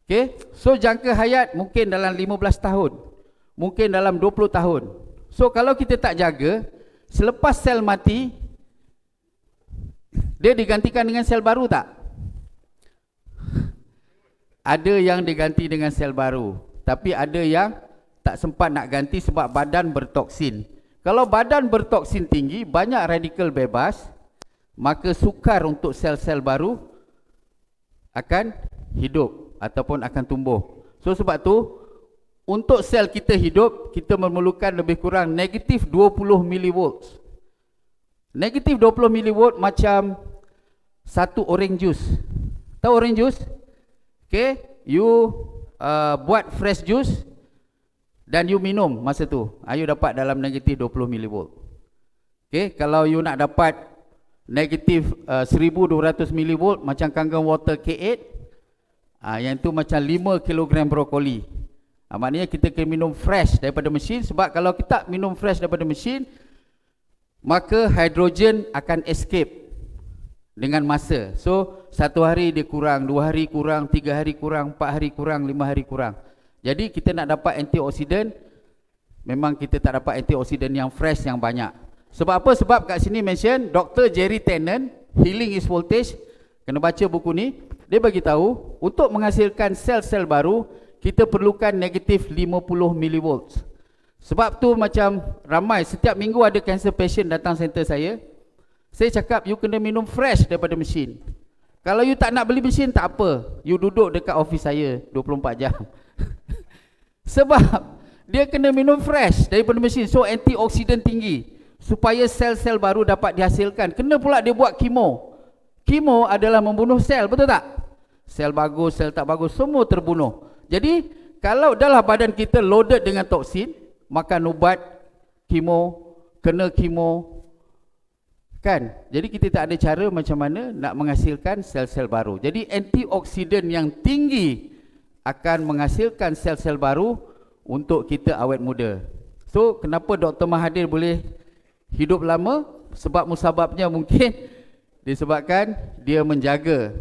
Okay, so jangka hayat mungkin dalam 15 tahun, mungkin dalam 20 tahun. So kalau kita tak jaga, selepas sel mati, dia digantikan dengan sel baru tak? Ada yang diganti dengan sel baru, tapi ada yang tak sempat nak ganti sebab badan bertoksin. Kalau badan bertoksin tinggi, banyak radikal bebas, maka sukar untuk sel-sel baru akan hidup ataupun akan tumbuh. So sebab tu untuk sel kita hidup, kita memerlukan lebih kurang negatif 20 mV. Negatif 20 mV macam satu orange juice. Tahu orange juice? Okay, you buat fresh juice dan you minum masa tu, you dapat dalam negatif 20 mV. Okay, kalau you nak dapat negatif 1200 mV macam Kangen Water K8, yang tu macam 5 kg brokoli. Maknanya kita kena minum fresh daripada mesin. Sebab kalau kita minum fresh daripada mesin, maka hidrogen akan escape dengan masa. So 1 hari dia kurang, 2 hari kurang, 3 hari kurang, 4 hari kurang, 5 hari kurang. Jadi kita nak dapat antioksidan, memang kita tak dapat antioksidan yang fresh yang banyak. Sebab apa? Sebab kat sini mention Dr. Jerry Tennant, Healing is Voltage. Kena baca buku ni. Dia bagi tahu untuk menghasilkan sel-sel baru kita perlukan negatif 50 mV. Sebab tu macam ramai, setiap minggu ada cancer patient datang center saya. Saya cakap you kena minum fresh daripada mesin. Kalau you tak nak beli mesin tak apa, you duduk dekat office saya 24 jam. Sebab dia kena minum fresh daripada mesin. So antioksidan tinggi supaya sel-sel baru dapat dihasilkan. Kena pula dia buat kemo. Kemo adalah membunuh sel, betul tak? Sel bagus, sel tak bagus, semua terbunuh. Jadi kalau dalam badan kita loaded dengan toksin, makan ubat kemo, kena kemo, Kan? Jadi kita tak ada cara macam mana nak menghasilkan sel-sel baru. Jadi antioksidan yang tinggi akan menghasilkan sel-sel baru untuk kita awet muda. So, kenapa Dr. Mahathir boleh hidup lama? Sebab musababnya mungkin disebabkan dia menjaga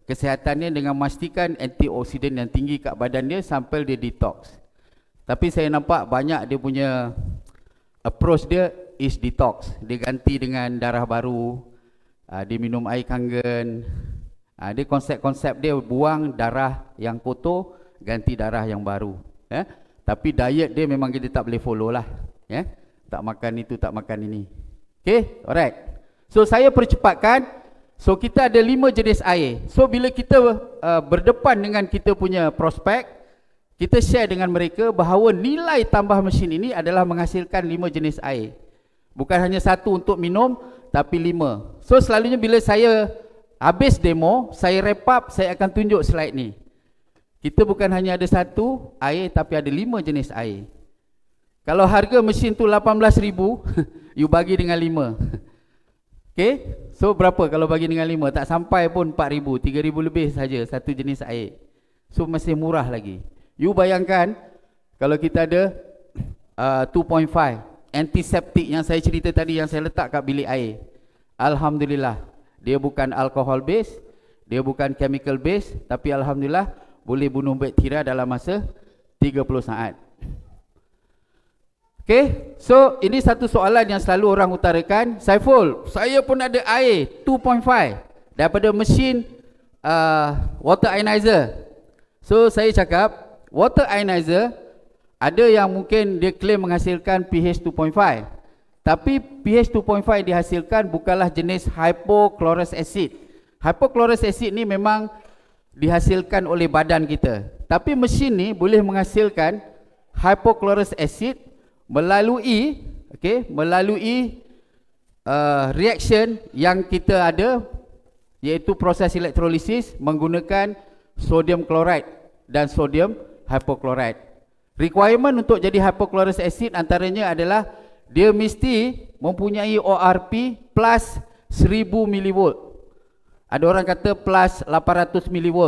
kesihatannya dengan memastikan antioksidan yang tinggi kat badan dia sampai dia detox. Tapi saya nampak banyak dia punya approach dia is detox. Dia ganti dengan darah baru, dia minum air kangen, dia konsep-konsep dia buang darah yang kotor, ganti darah yang baru. Tapi diet dia memang kita tak boleh follow lah. Tak makan itu, tak makan ini. Okay, alright. So saya percepatkan. So kita ada 5 jenis air. So bila kita berdepan dengan kita punya prospek, kita share dengan mereka bahawa nilai tambah mesin ini adalah menghasilkan 5 jenis air. Bukan hanya satu untuk minum, tapi 5. So selalunya bila saya habis demo, saya wrap up, saya akan tunjuk slide ni. Kita bukan hanya ada satu air, tapi ada 5 jenis air. Kalau harga mesin tu 18,000, you bagi dengan 5. Okay, so berapa kalau bagi dengan 5? Tak sampai pun 4,000, 3,000 lebih saja satu jenis air. So masih murah lagi. You bayangkan kalau kita ada 2.5 antiseptik yang saya cerita tadi, yang saya letak kat bilik air. Alhamdulillah, dia bukan alcohol base, dia bukan chemical base, tapi alhamdulillah boleh bunuh bakteria dalam masa 30 saat. Okay, so ini satu soalan yang selalu orang utarakan. Saiful, saya pun ada air 2.5 daripada mesin water ionizer. So saya cakap, water ionizer ada yang mungkin dia claim menghasilkan pH 2.5, tapi pH 2.5 dihasilkan bukanlah jenis hypochlorous acid. Hypochlorous acid ni memang dihasilkan oleh badan kita, tapi mesin ni boleh menghasilkan hypochlorous acid melalui reaction yang kita ada, iaitu proses elektrolisis menggunakan sodium chloride dan sodium hypochlorite. Requirement untuk jadi hypochlorous acid antaranya adalah dia mesti mempunyai ORP plus 1000 mV. Ada orang kata plus 800 mV,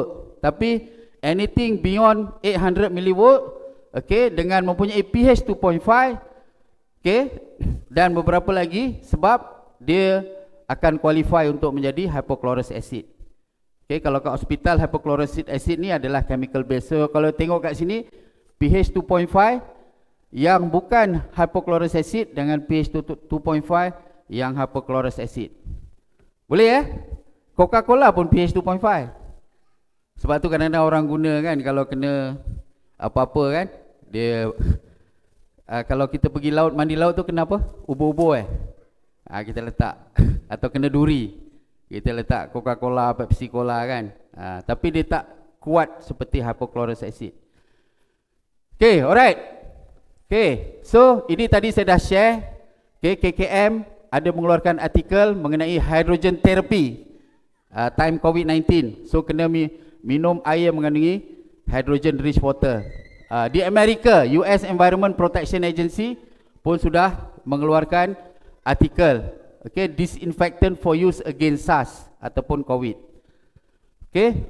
tapi anything beyond 800 mV, dengan mempunyai pH 2.5, dan beberapa lagi, sebab dia akan qualify untuk menjadi hypochlorous acid. Kalau kat hospital, hypochlorous acid ni adalah chemical base. So kalau tengok kat sini, pH 2.5 yang bukan hypochlorous acid dengan pH 2.5 yang hypochlorous acid. Boleh Coca-Cola pun pH 2.5. Sebab tu kadang-kadang orang guna kan, kalau kena apa-apa kan, dia kalau kita pergi laut, mandi laut tu kena apa? Ubur-ubur kita letak atau kena duri, kita letak Coca-Cola, Pepsi Cola kan, tapi dia tak kuat seperti hypochlorous acid. Alright. So ini tadi saya dah share. KKM ada mengeluarkan artikel mengenai hydrogen therapy time COVID-19. So kena minum air mengandungi hydrogen rich water. Di Amerika, US Environment Protection Agency pun sudah mengeluarkan artikel, disinfectant for use against SARS ataupun COVID.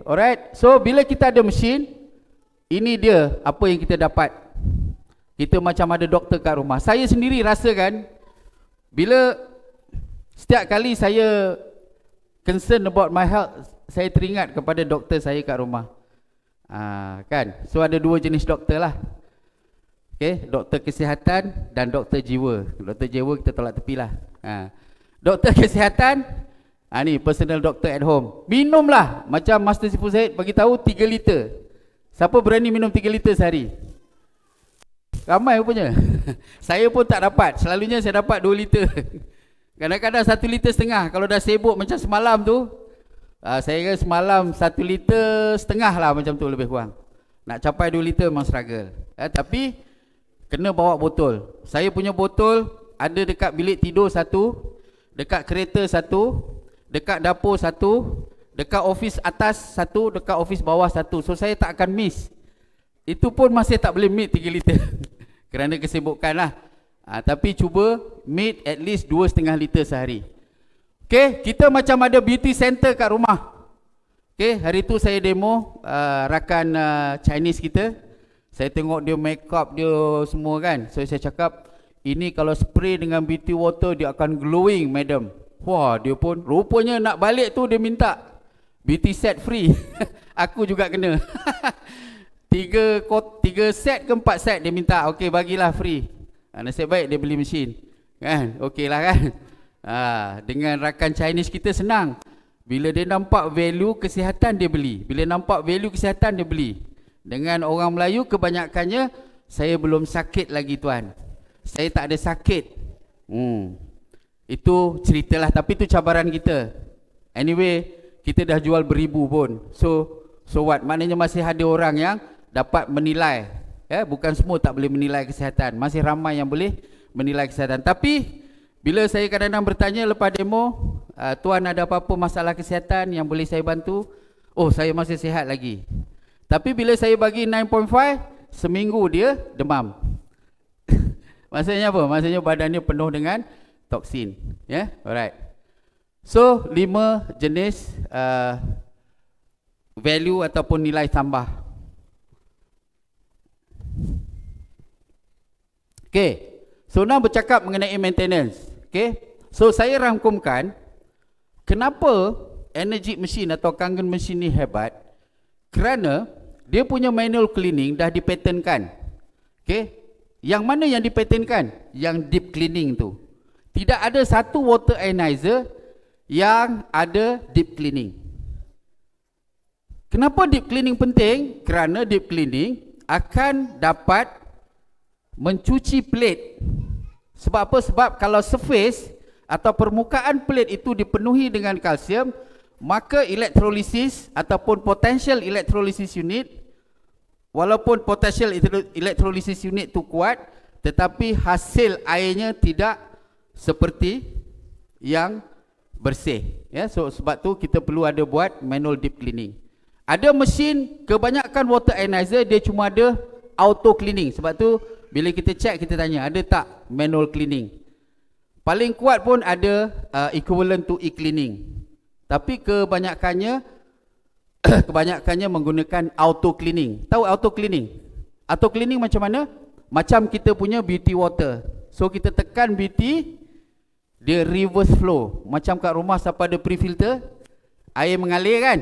Alright. So bila kita ada mesin, ini dia apa yang kita dapat. Kita macam ada doktor kat rumah. Saya sendiri rasakan bila setiap kali saya concern about my health, saya teringat kepada doktor saya kat rumah. Kan? So ada dua jenis doktor lah. Doktor kesihatan dan doktor jiwa. Doktor jiwa kita tolak tepi lah. Doktor kesihatan, ni personal doctor at home. Minumlah, macam Master Siful Zahid bagi tahu 3 liter. Siapa berani minum 3 liter sehari? Ramai rupanya. Saya pun tak dapat. Selalunya saya dapat 2 liter. Kadang-kadang 1,5 liter. Kalau dah sibuk macam semalam tu, saya kira semalam 1,5 liter lah, macam tu lebih kurang. Nak capai 2 liter memang struggle. Tapi kena bawa botol. Saya punya botol ada dekat bilik tidur satu, dekat kereta satu, dekat dapur satu, dekat office atas satu, dekat office bawah satu. So saya tak akan miss. Itu pun masih tak boleh meet 3 liter. Kerana kesibukan lah. Tapi cuba meet at least 2,5 liter sehari. Okay, kita macam ada beauty center kat rumah. Okay, hari tu saya demo rakan Chinese kita. Saya tengok dia make up dia semua kan. So saya cakap, ini kalau spray dengan beauty water dia akan glowing madam. Wah, dia pun rupanya nak balik tu dia minta beauty set free. Aku juga kena. 3 set ke 4 set dia minta. Okay, bagilah free. Nasib baik dia beli mesin. Kan? Okey lah kan. Dengan rakan Chinese kita senang. Bila dia nampak value kesihatan dia beli. Bila nampak value kesihatan dia beli. Dengan orang Melayu kebanyakannya, saya belum sakit lagi tuan. Saya tak ada sakit. Itu ceritalah, tapi itu cabaran kita. Anyway, kita dah jual beribu pun. So what? Maknanya masih ada orang yang dapat menilai. Bukan semua tak boleh menilai kesihatan. Masih ramai yang boleh menilai kesihatan. Tapi bila saya kadang-kadang bertanya lepas demo, tuan ada apa-apa masalah kesihatan yang boleh saya bantu? Oh, saya masih sihat lagi. Tapi bila saya bagi 9.5, seminggu dia demam. Maksudnya apa? Maksudnya badannya penuh dengan toksin. Alright. So 5 jenis value ataupun nilai tambah. Okay. So now bercakap mengenai maintenance. Okay. So saya rangkumkan kenapa energy machine atau Kangen machine ni hebat. Kerana dia punya manual cleaning dah dipatenkan. Okay. Yang mana yang dipatenkan? Yang deep cleaning tu. Tidak ada satu water ionizer yang ada deep cleaning. Kenapa deep cleaning penting? Kerana deep cleaning akan dapat mencuci plate. Sebab apa? Sebab kalau surface atau permukaan plate itu dipenuhi dengan kalsium, maka elektrolisis ataupun potential electrolysis unit, walaupun potential electrolysis unit tu kuat, tetapi hasil airnya tidak seperti yang bersih. So sebab tu kita perlu ada buat manual deep cleaning. Ada mesin, kebanyakan water ionizer dia cuma ada auto cleaning. Sebab tu bila kita check, kita tanya, ada tak manual cleaning? Paling kuat pun ada equivalent to e-cleaning. Tapi kebanyakannya menggunakan auto cleaning. Tahu auto cleaning? Auto cleaning macam mana? Macam kita punya beauty water. So kita tekan beauty, dia reverse flow. Macam kat rumah siapa ada pre-filter, air mengalir kan?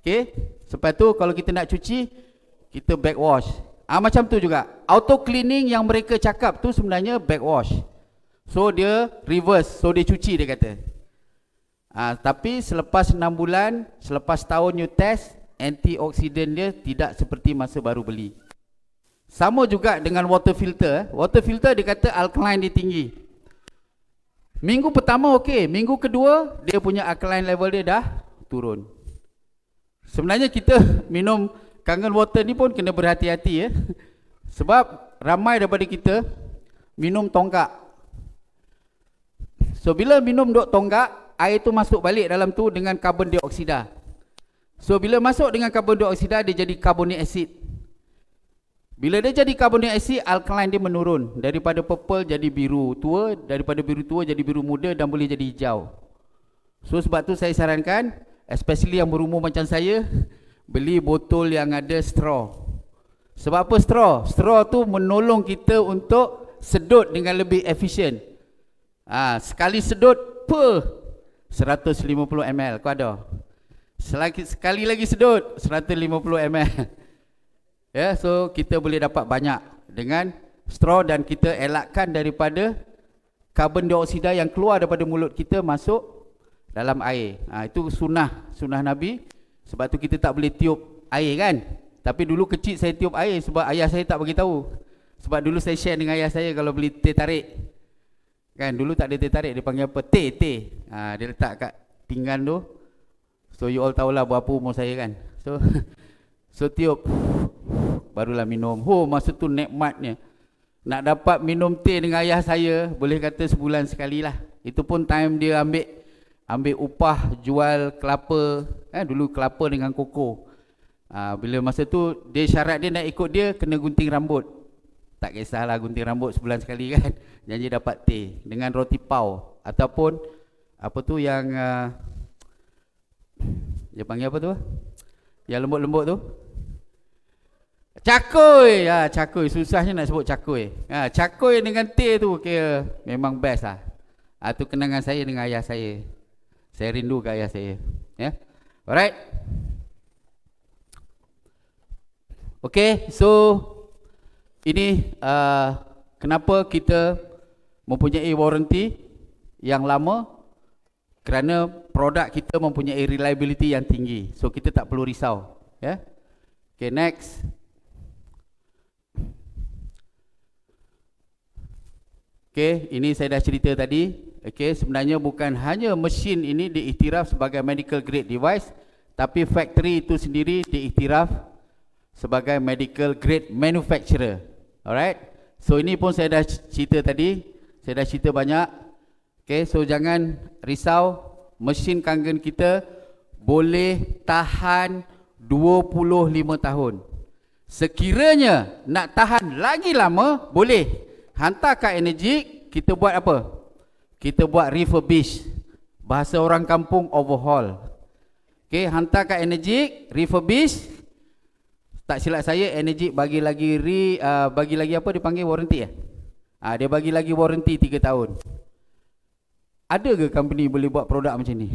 Okay. Sebab tu kalau kita nak cuci, kita backwash. Macam tu juga. Auto cleaning yang mereka cakap tu sebenarnya backwash. So dia reverse. So dia cuci dia kata. Tapi selepas 6 bulan, selepas tahun you test, antioksidan dia tidak seperti masa baru beli. Sama juga dengan water filter. Water filter dia kata alkaline dia tinggi. Minggu pertama okey, minggu kedua dia punya alkaline level dia dah turun. Sebenarnya kita minum Kangen water ni pun kena berhati-hati sebab ramai daripada kita minum tonggak. So bila minum tonggak, air tu masuk balik dalam tu dengan karbon dioksida. So bila masuk dengan karbon dioksida, dia jadi carbonic acid. Bila dia jadi carbonic acid, alkaline dia menurun. Daripada purple jadi biru tua, daripada biru tua jadi biru muda dan boleh jadi hijau. So sebab tu saya sarankan, especially yang berumur macam saya, beli botol yang ada straw. Sebab apa straw? Straw tu menolong kita untuk sedut dengan lebih efisien. Sekali sedut per 150 ml. Kau ada? Sekali lagi sedut 150 ml. So kita boleh dapat banyak dengan straw dan kita elakkan daripada karbon dioksida yang keluar daripada mulut kita masuk dalam air. Itu sunnah Nabi. Sebab tu kita tak boleh tiup air kan. Tapi dulu kecil saya tiup air sebab ayah saya tak bagi tahu. Sebab dulu saya share dengan ayah saya kalau beli teh tarik. Kan dulu tak ada teh tarik, dia panggil apa? Teh. Dia letak kat pinggan tu. So you all tahulah berapa umur saya kan. So tiup, barulah minum. Masa tu nikmatnya. Nak dapat minum teh dengan ayah saya, boleh kata sebulan sekali lah. Itu pun time dia ambil upah jual kelapa. Dulu kelapa dengan koko. Bila masa tu dia syarat dia nak ikut dia kena gunting rambut. Tak kisahlah gunting rambut sebulan sekali kan. Janji dapat teh dengan roti pau ataupun apa tu yang dia panggil apa tu? Yang lembut-lembut tu? Cakoi. Cakoi, susahnya nak sebut cakoi. Cakoi dengan teh tu kira memang best lah. Tu kenangan saya dengan ayah saya. Saya rindu ke ayah saya. Ya. Alright. Okay, so ini kenapa kita mempunyai warranty yang lama? Kerana produk kita mempunyai reliability yang tinggi. So kita tak perlu risau. Ya. Okay, next. Okay, ini saya dah cerita tadi. Okay, sebenarnya bukan hanya mesin ini diiktiraf sebagai medical grade device, tapi factory itu sendiri diiktiraf sebagai medical grade manufacturer. Alright. So ini pun saya dah cerita tadi. Saya dah cerita banyak. Okay, so jangan risau. Mesin kangen kita boleh tahan 25 tahun. Sekiranya nak tahan lagi lama, boleh hantar ke Energik, kita buat apa? Kita buat refurbish. Bahasa orang kampung overhaul. Okay, hantar ke Energik, refurbish. Tak silap saya, Energik bagi lagi apa dipanggil warranty dia bagi lagi warranty 3 tahun. Ada ke company boleh buat produk macam ni?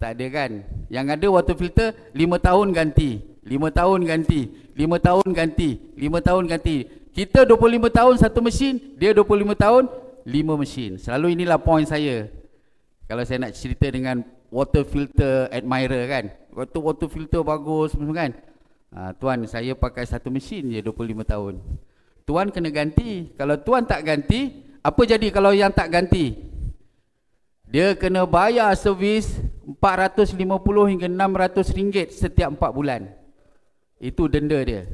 Tak ada kan? Yang ada water filter 5 tahun ganti, 5 tahun ganti, 5 tahun ganti, 5 tahun ganti. Kita 25 tahun satu mesin, dia 25 tahun 5 mesin. Selalu inilah point saya. Kalau saya nak cerita dengan water filter admirer kan, water filter bagus semua kan. Tuan, saya pakai satu mesin je 25 tahun. Tuan kena ganti. Kalau tuan tak ganti, apa jadi kalau yang tak ganti? Dia kena bayar servis 450 hingga 600 ringgit setiap 4 bulan. Itu denda dia.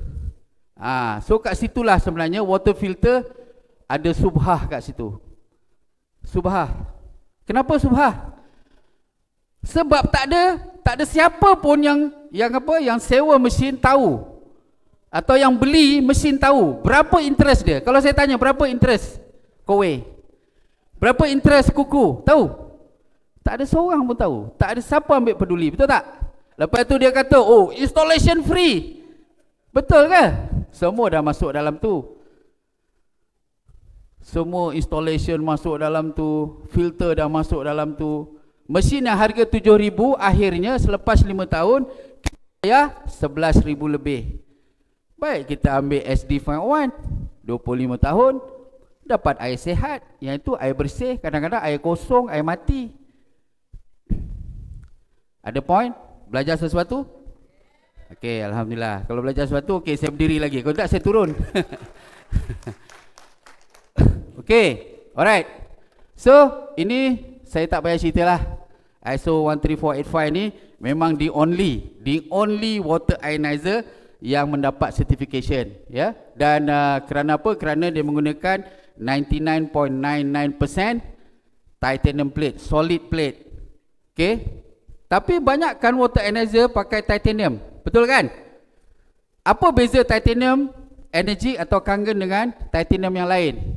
So kat situlah sebenarnya water filter ada subhah kat situ. Subhah. Kenapa subhah? Sebab tak ada siapa pun yang sewa mesin tahu, atau yang beli mesin tahu berapa interest dia. Kalau saya tanya berapa interest kowe, berapa interest kuku, tahu? Tak ada seorang pun tahu. Tak ada siapa ambil peduli, betul tak? Lepas tu dia kata, oh, installation free. Betul ke? Semua dah masuk dalam tu. Semua installation masuk dalam tu, filter dah masuk dalam tu. Mesin yang harga 7,000 akhirnya selepas 5 tahun ya 11,000 lebih. Baik kita ambil SD51 25 tahun dapat air sihat, yang itu air bersih, kadang-kadang air kosong, air mati. Ada point? Belajar sesuatu? Okey, alhamdulillah. Kalau belajar sesuatu, okey, saya berdiri lagi. Kalau tak saya turun. Okey, alright. So, ini saya tak payah ceritalah. ISO 13485 ni memang the only water ionizer yang mendapat certification, ya. Dan kerana apa? Kerana dia menggunakan 99.99% titanium plate, solid plate. Okey. Tapi banyak kan water ionizer pakai titanium, betul kan? Apa beza titanium Energik atau Kangen dengan titanium yang lain?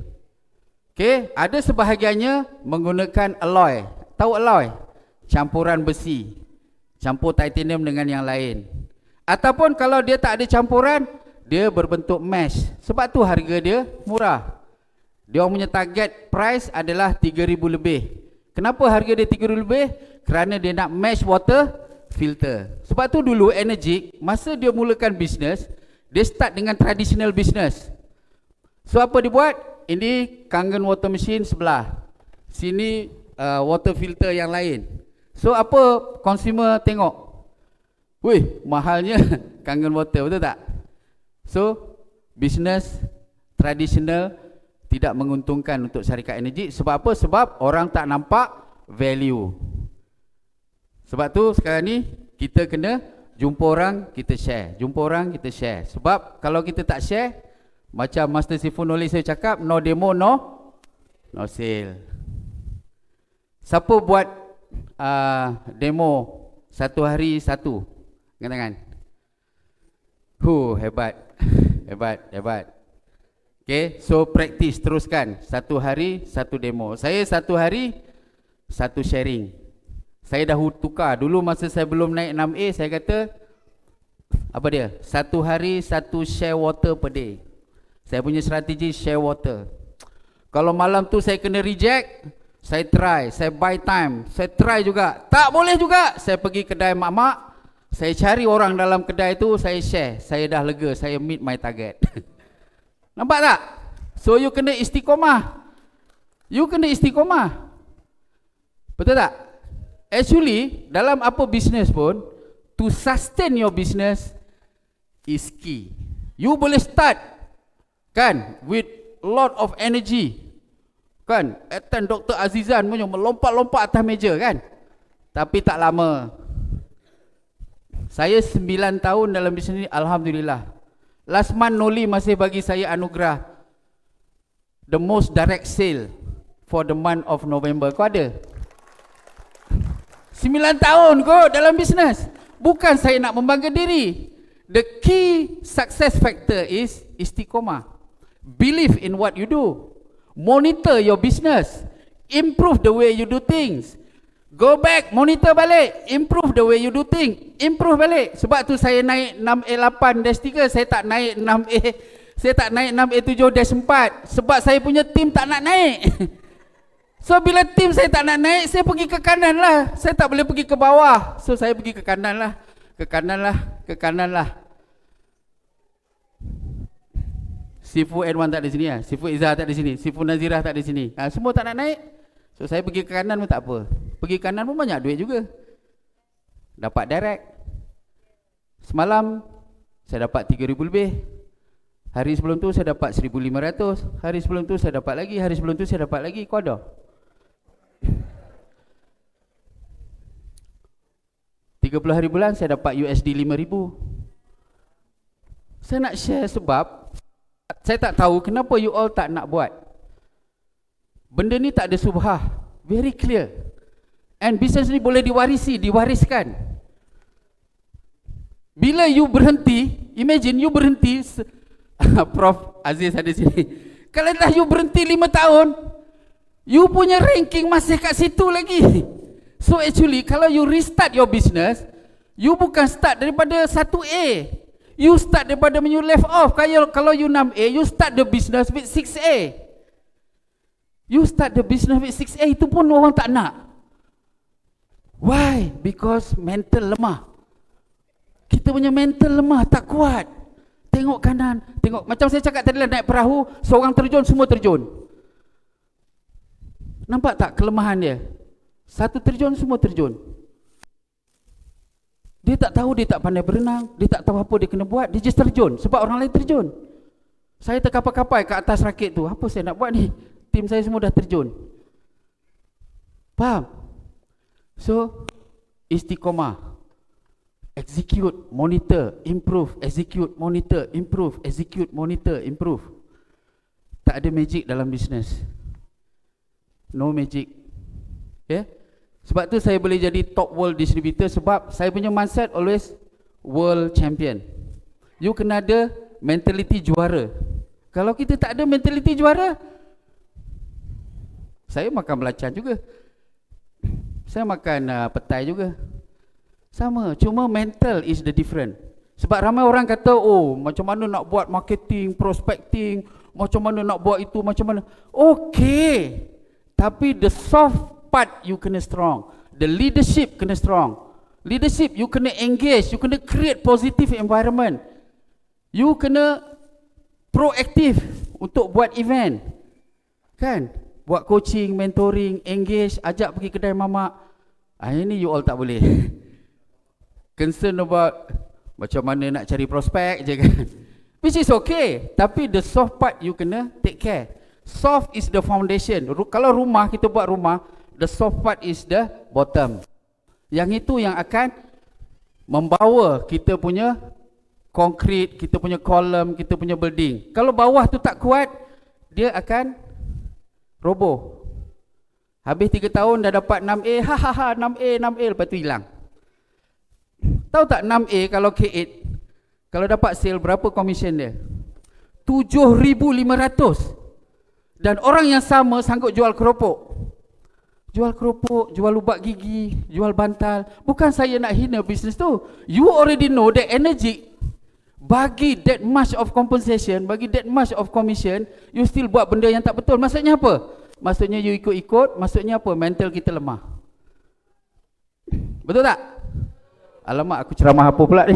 Okey, ada sebahagiannya menggunakan alloy. Tahu alloy? Campuran besi. Campur titanium dengan yang lain. Ataupun kalau dia tak ada campuran, dia berbentuk mesh. Sebab tu harga dia murah. Dia orang punya target price adalah 3,000 lebih. Kenapa harga dia 3,000 lebih? Kerana dia nak mesh water filter. Sebab tu dulu Energik, masa dia mulakan bisnes, dia start dengan traditional business. So apa dia buat? Ini Kangen water machine sebelah, sini water filter yang lain. So apa consumer tengok? Wih, mahalnya Kangen water, betul tak? So business traditional tidak menguntungkan untuk syarikat Energik. Sebab apa? Sebab orang tak nampak value. Sebab tu sekarang ni kita kena jumpa orang, kita share. Jumpa orang, kita share. Sebab kalau kita tak share, macam Master Sifun Knowledge saya cakap, no demo, no sale. Siapa buat demo satu hari satu? Angkat tangan. Hebat. Hebat. Okay, so practice teruskan. Satu hari satu demo. Saya satu hari satu sharing. Saya dah tukar. Dulu masa saya belum naik 6A, saya kata apa dia? Satu hari satu share water per day. Saya punya strategi share water. Kalau malam tu saya kena reject, saya try, saya buy time, saya try juga. Tak boleh juga, saya pergi kedai mak-mak, saya cari orang dalam kedai tu, saya share. Saya dah lega, saya meet my target. Nampak tak? So you kena istiqomah. You kena istiqomah. Betul tak? Actually, dalam apa business pun, to sustain your business is key. You boleh start kan with lot of energy. Kan? At time Dr. Azizan punya melompat-lompat atas meja kan. Tapi tak lama. Saya 9 tahun dalam bisnes ni, alhamdulillah. Last month Noli masih bagi saya anugerah the most direct sale for the month of November. Kau ada? 9 tahun kau dalam bisnes. Bukan saya nak membangga diri. The key success factor is istiqomah. Believe in what you do. Monitor your business. Improve the way you do things. Go back, monitor balik. Improve the way you do things. Improve balik. Sebab tu saya naik 6A8-3, saya tak naik 6A. Saya tak naik 6A7-4. Sebab saya punya tim tak nak naik. So bila tim saya tak nak naik, saya pergi ke kanan lah. Saya tak boleh pergi ke bawah. So saya pergi ke kanan lah. Ke kanan lah. Ke kanan lah. Sifu Edwan tak ada sini lah. Sifu Izzah tak ada sini. Sifu Nazirah tak ada sini. Semua tak nak naik. So saya pergi ke kanan pun tak apa. Pergi kanan pun banyak duit juga. Dapat direct. Semalam saya dapat 3,000 lebih. Hari sebelum tu saya dapat 1,500. Hari sebelum tu saya dapat lagi. Hari sebelum tu saya dapat lagi. Kau ada? 30 hari bulan saya dapat USD 5,000. Saya nak share sebab saya tak tahu kenapa you all tak nak buat. Benda ni tak ada subhah. Very clear. And business ni boleh diwariskan. Bila you berhenti, imagine you berhenti, Prof Aziz ada sini. Kalau dah you berhenti 5 tahun, you punya ranking masih kat situ lagi. So actually, kalau you restart your business, you bukan start daripada 1A. You start daripada when you left off. Kalau you 6A, you start the business with 6A. You start the business with 6A, itu pun orang tak nak. Why? Because mental lemah. Kita punya mental lemah, tak kuat. Tengok kanan, tengok. Macam saya cakap tadi lah, naik perahu, seorang terjun, semua terjun. Nampak tak kelemahan dia? Satu terjun, semua terjun. Dia tak tahu, dia tak pandai berenang, dia tak tahu apa dia kena buat, dia just terjun sebab orang lain terjun. Saya terkapai-kapai ke atas rakit tu. Apa saya nak buat ni? Tim saya semua dah terjun. Faham? So, istiqomah. Execute, monitor, improve, execute, monitor, improve, execute, monitor, improve. Tak ada magic dalam bisnes. No magic. Yeah? Sebab tu saya boleh jadi top world distributor, sebab saya punya mindset always world champion. You kena ada mentality juara. Kalau kita tak ada mentality juara, saya makan belacan juga. Saya makan petai juga. Sama, cuma mental is the different. Sebab ramai orang kata, oh macam mana nak buat marketing, prospecting, macam mana nak buat itu, macam mana. Okay, tapi the soft part you kena strong. The leadership kena strong. Leadership you kena engage, you kena create positive environment. You kena proaktif untuk buat event. Kan? Buat coaching, mentoring, engage, ajak pergi kedai mamak. Ini you all tak boleh. Concern about macam mana nak cari prospek je kan. Which is okay, tapi the soft part you kena take care. Soft is the foundation. Kalau rumah, kita buat rumah, the soft part is the bottom. Yang itu yang akan membawa kita punya konkrit, kita punya kolom, kita punya building. Kalau bawah tu tak kuat, dia akan roboh. Habis 3 tahun dah dapat 6A, 6A, lepas tu hilang. Tahu tak 6A kalau K8, kalau dapat sale berapa komisen dia? 7,500. Dan orang yang sama sanggup jual keropok. jual keropok, jual lubak gigi, jual bantal. Bukan saya nak hina bisnes tu. You already know that energy, bagi that much of compensation, bagi that much of commission, you still buat benda yang tak betul. Maksudnya apa? Maksudnya you ikut-ikut, maksudnya apa? Mental kita lemah. Betul tak? Alamak, aku ceramah apa pula ni?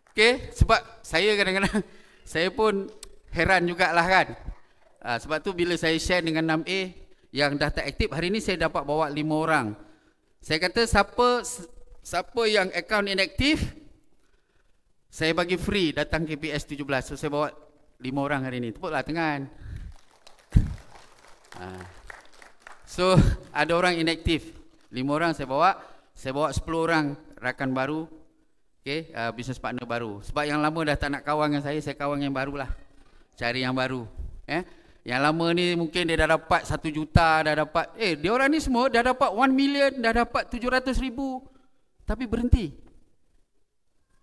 Okay, sebab saya kadang-kadang saya pun heran jugalah kan. Sebab tu bila saya share dengan 6A yang dah tak aktif, hari ni saya dapat bawa 5 orang. Saya kata siapa yang akaun inaktif, saya bagi free datang KPS 17. So saya bawa 5 orang hari ni. Tepuklah tangan. So ada orang inaktif 5 orang saya bawa 10 orang rakan baru. Okay, business partner baru. Sebab yang lama dah tak nak kawan dengan saya kawan yang baru lah. Cari yang baru. Yang lama ni mungkin dia dah dapat 1 juta, dah dapat, dia orang ni semua dah dapat 1 million, dah dapat 700,000, tapi berhenti.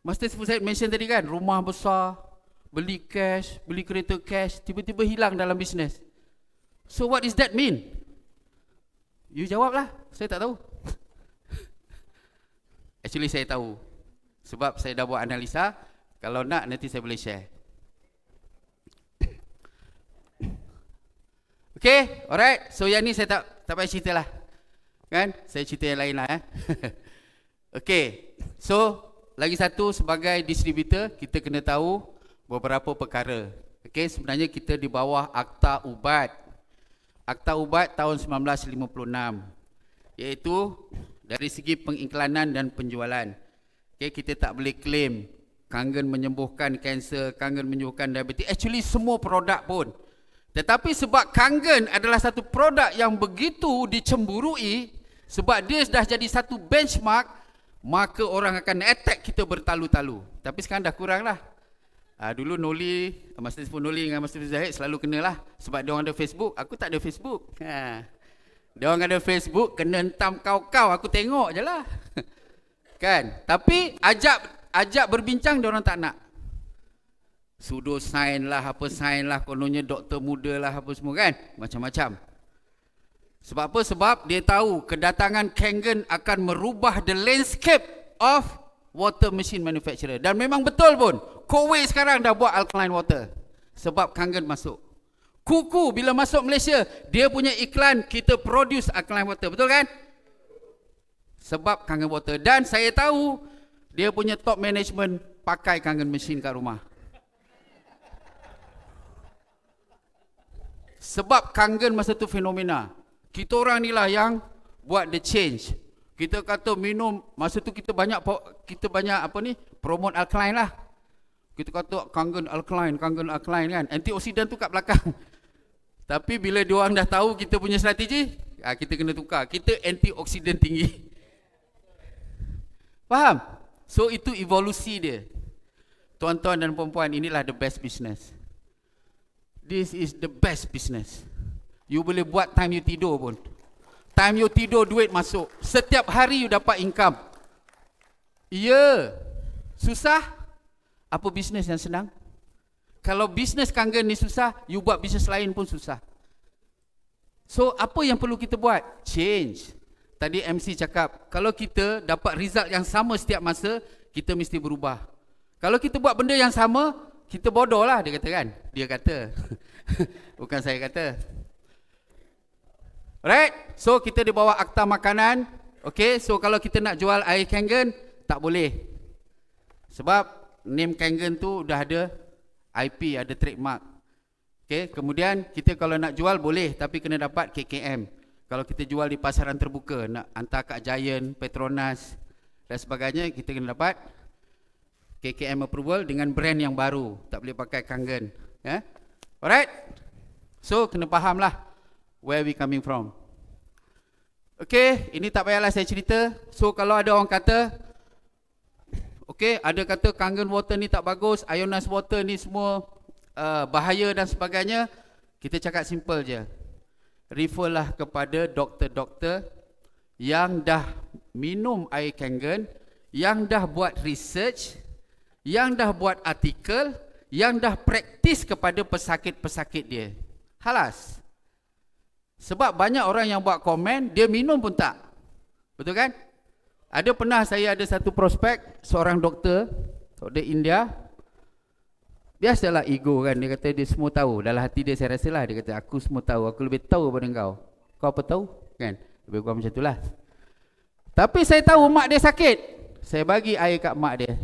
Master saya mention tadi kan, rumah besar, beli cash, beli kereta cash, tiba-tiba hilang dalam bisnes. So what does that mean? You jawab lah, saya tak tahu. Actually saya tahu. Sebab saya dah buat analisa. Kalau nak nanti saya boleh share. Okay, alright. So yang ni saya tak payah cerita lah. Kan? Saya cerita yang lain lah. Okay. So lagi satu, sebagai distributor kita kena tahu beberapa perkara. Okay, sebenarnya kita di bawah Akta Ubat. Akta Ubat tahun 1956. Iaitu dari segi pengiklanan dan penjualan. Okay, kita tak boleh claim Kangen menyembuhkan kanser, Kangen menyembuhkan diabetes. Actually semua produk pun. Tetapi sebab Kangen adalah satu produk yang begitu dicemburui, sebab dia dah jadi satu benchmark, maka orang akan attack kita bertalu-talu. Tapi sekarang dah kurang lah. Dulu Noli, Master Tifus Noli dengan Master Tifus Zahid selalu kenalah. Sebab dia orang ada Facebook, aku tak ada Facebook. Dia orang ada Facebook, kena hentam kau-kau, aku tengok je lah. Kan? Tapi ajak berbincang dia orang tak nak. Sudo sign lah, apa sign lah, kononnya doktor muda lah, apa semua kan? Macam-macam. Sebab apa? Sebab dia tahu kedatangan Kangen akan merubah the landscape of water machine manufacturer. Dan memang betul pun. Kowe sekarang dah buat alkaline water. Sebab Kangen masuk. Kuku bila masuk Malaysia, dia punya iklan, kita produce alkaline water. Betul kan? Sebab Kangen water. Dan saya tahu dia punya top management pakai Kangen machine kat rumah. Sebab Kangen masa tu fenomena. Kita orang ni lah yang buat the change. Kita kata minum, masa tu kita banyak apa ni, promote alkaline lah. Kita kata Kangen alkaline kan. Antioksidan tu kat belakang. Tapi bila diorang dah tahu kita punya strategi, kita kena tukar. Kita antioksidan tinggi. Faham? So itu evolusi dia. Tuan-tuan dan puan-puan, inilah the best business. This is the best business. You boleh buat time you tidur pun. Time you tidur, duit masuk. Setiap hari you dapat income. Ya. Susah? Apa bisnes yang senang? Kalau bisnes Kangen ni susah, you buat bisnes lain pun susah. So apa yang perlu kita buat? Change. Tadi MC cakap, kalau kita dapat result yang sama setiap masa, kita mesti berubah. Kalau kita buat benda yang sama, kita bodoh lah, dia kata kan? Dia kata. Bukan saya kata. Alright, so kita di bawah Akta Makanan. Okay, so kalau kita nak jual air Kangen, tak boleh. Sebab name Kangen tu dah ada IP, ada trademark. Okay, kemudian kita kalau nak jual boleh, tapi kena dapat KKM. Kalau kita jual di pasaran terbuka, nak hantar kat Giant, Petronas dan sebagainya, kita kena dapat KKM approval dengan brand yang baru. Tak boleh pakai Kangen. Alright, so kena faham lah where we coming from. Okay, ini tak payahlah saya cerita. So kalau ada orang kata, okay, ada kata Kangen water ni tak bagus, ionized water ni semua bahaya dan sebagainya, kita cakap simple je. Referlah kepada doktor-doktor yang dah minum air Kangen, yang dah buat research, yang dah buat artikel, yang dah praktis kepada pesakit-pesakit dia. Halas. Sebab banyak orang yang buat komen, dia minum pun tak. Betul kan? Ada pernah saya ada satu prospek, seorang doktor India. Biasalah ego kan, dia kata dia semua tahu. Dalam hati dia saya rasalah, dia kata aku semua tahu, aku lebih tahu daripada kau. Kau apa tahu? Kan? Lebih kurang macam itulah. Tapi saya tahu mak dia sakit. Saya bagi air kat mak dia.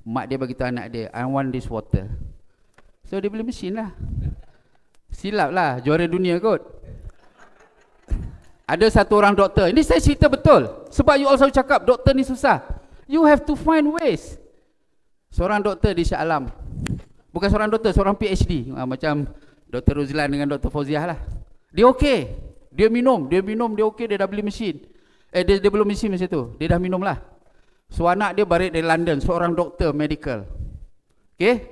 Mak dia bagi tahu anak dia, I want this water. So dia beli mesin lah. Silap lah, juara dunia kot. Ada satu orang doktor, ini saya cerita betul. Sebab you also cakap doktor ni susah. You have to find ways. Seorang doktor di Shah Alam. Bukan seorang doktor, seorang PhD. Macam Dr. Ruzlan dengan Dr. Fauziah lah. Dia okey. Dia minum, dia okey, dia dah beli mesin. Dia belum mesin masa tu. Dia dah minum lah. So anak dia balik dari London, seorang doktor medical. Okay.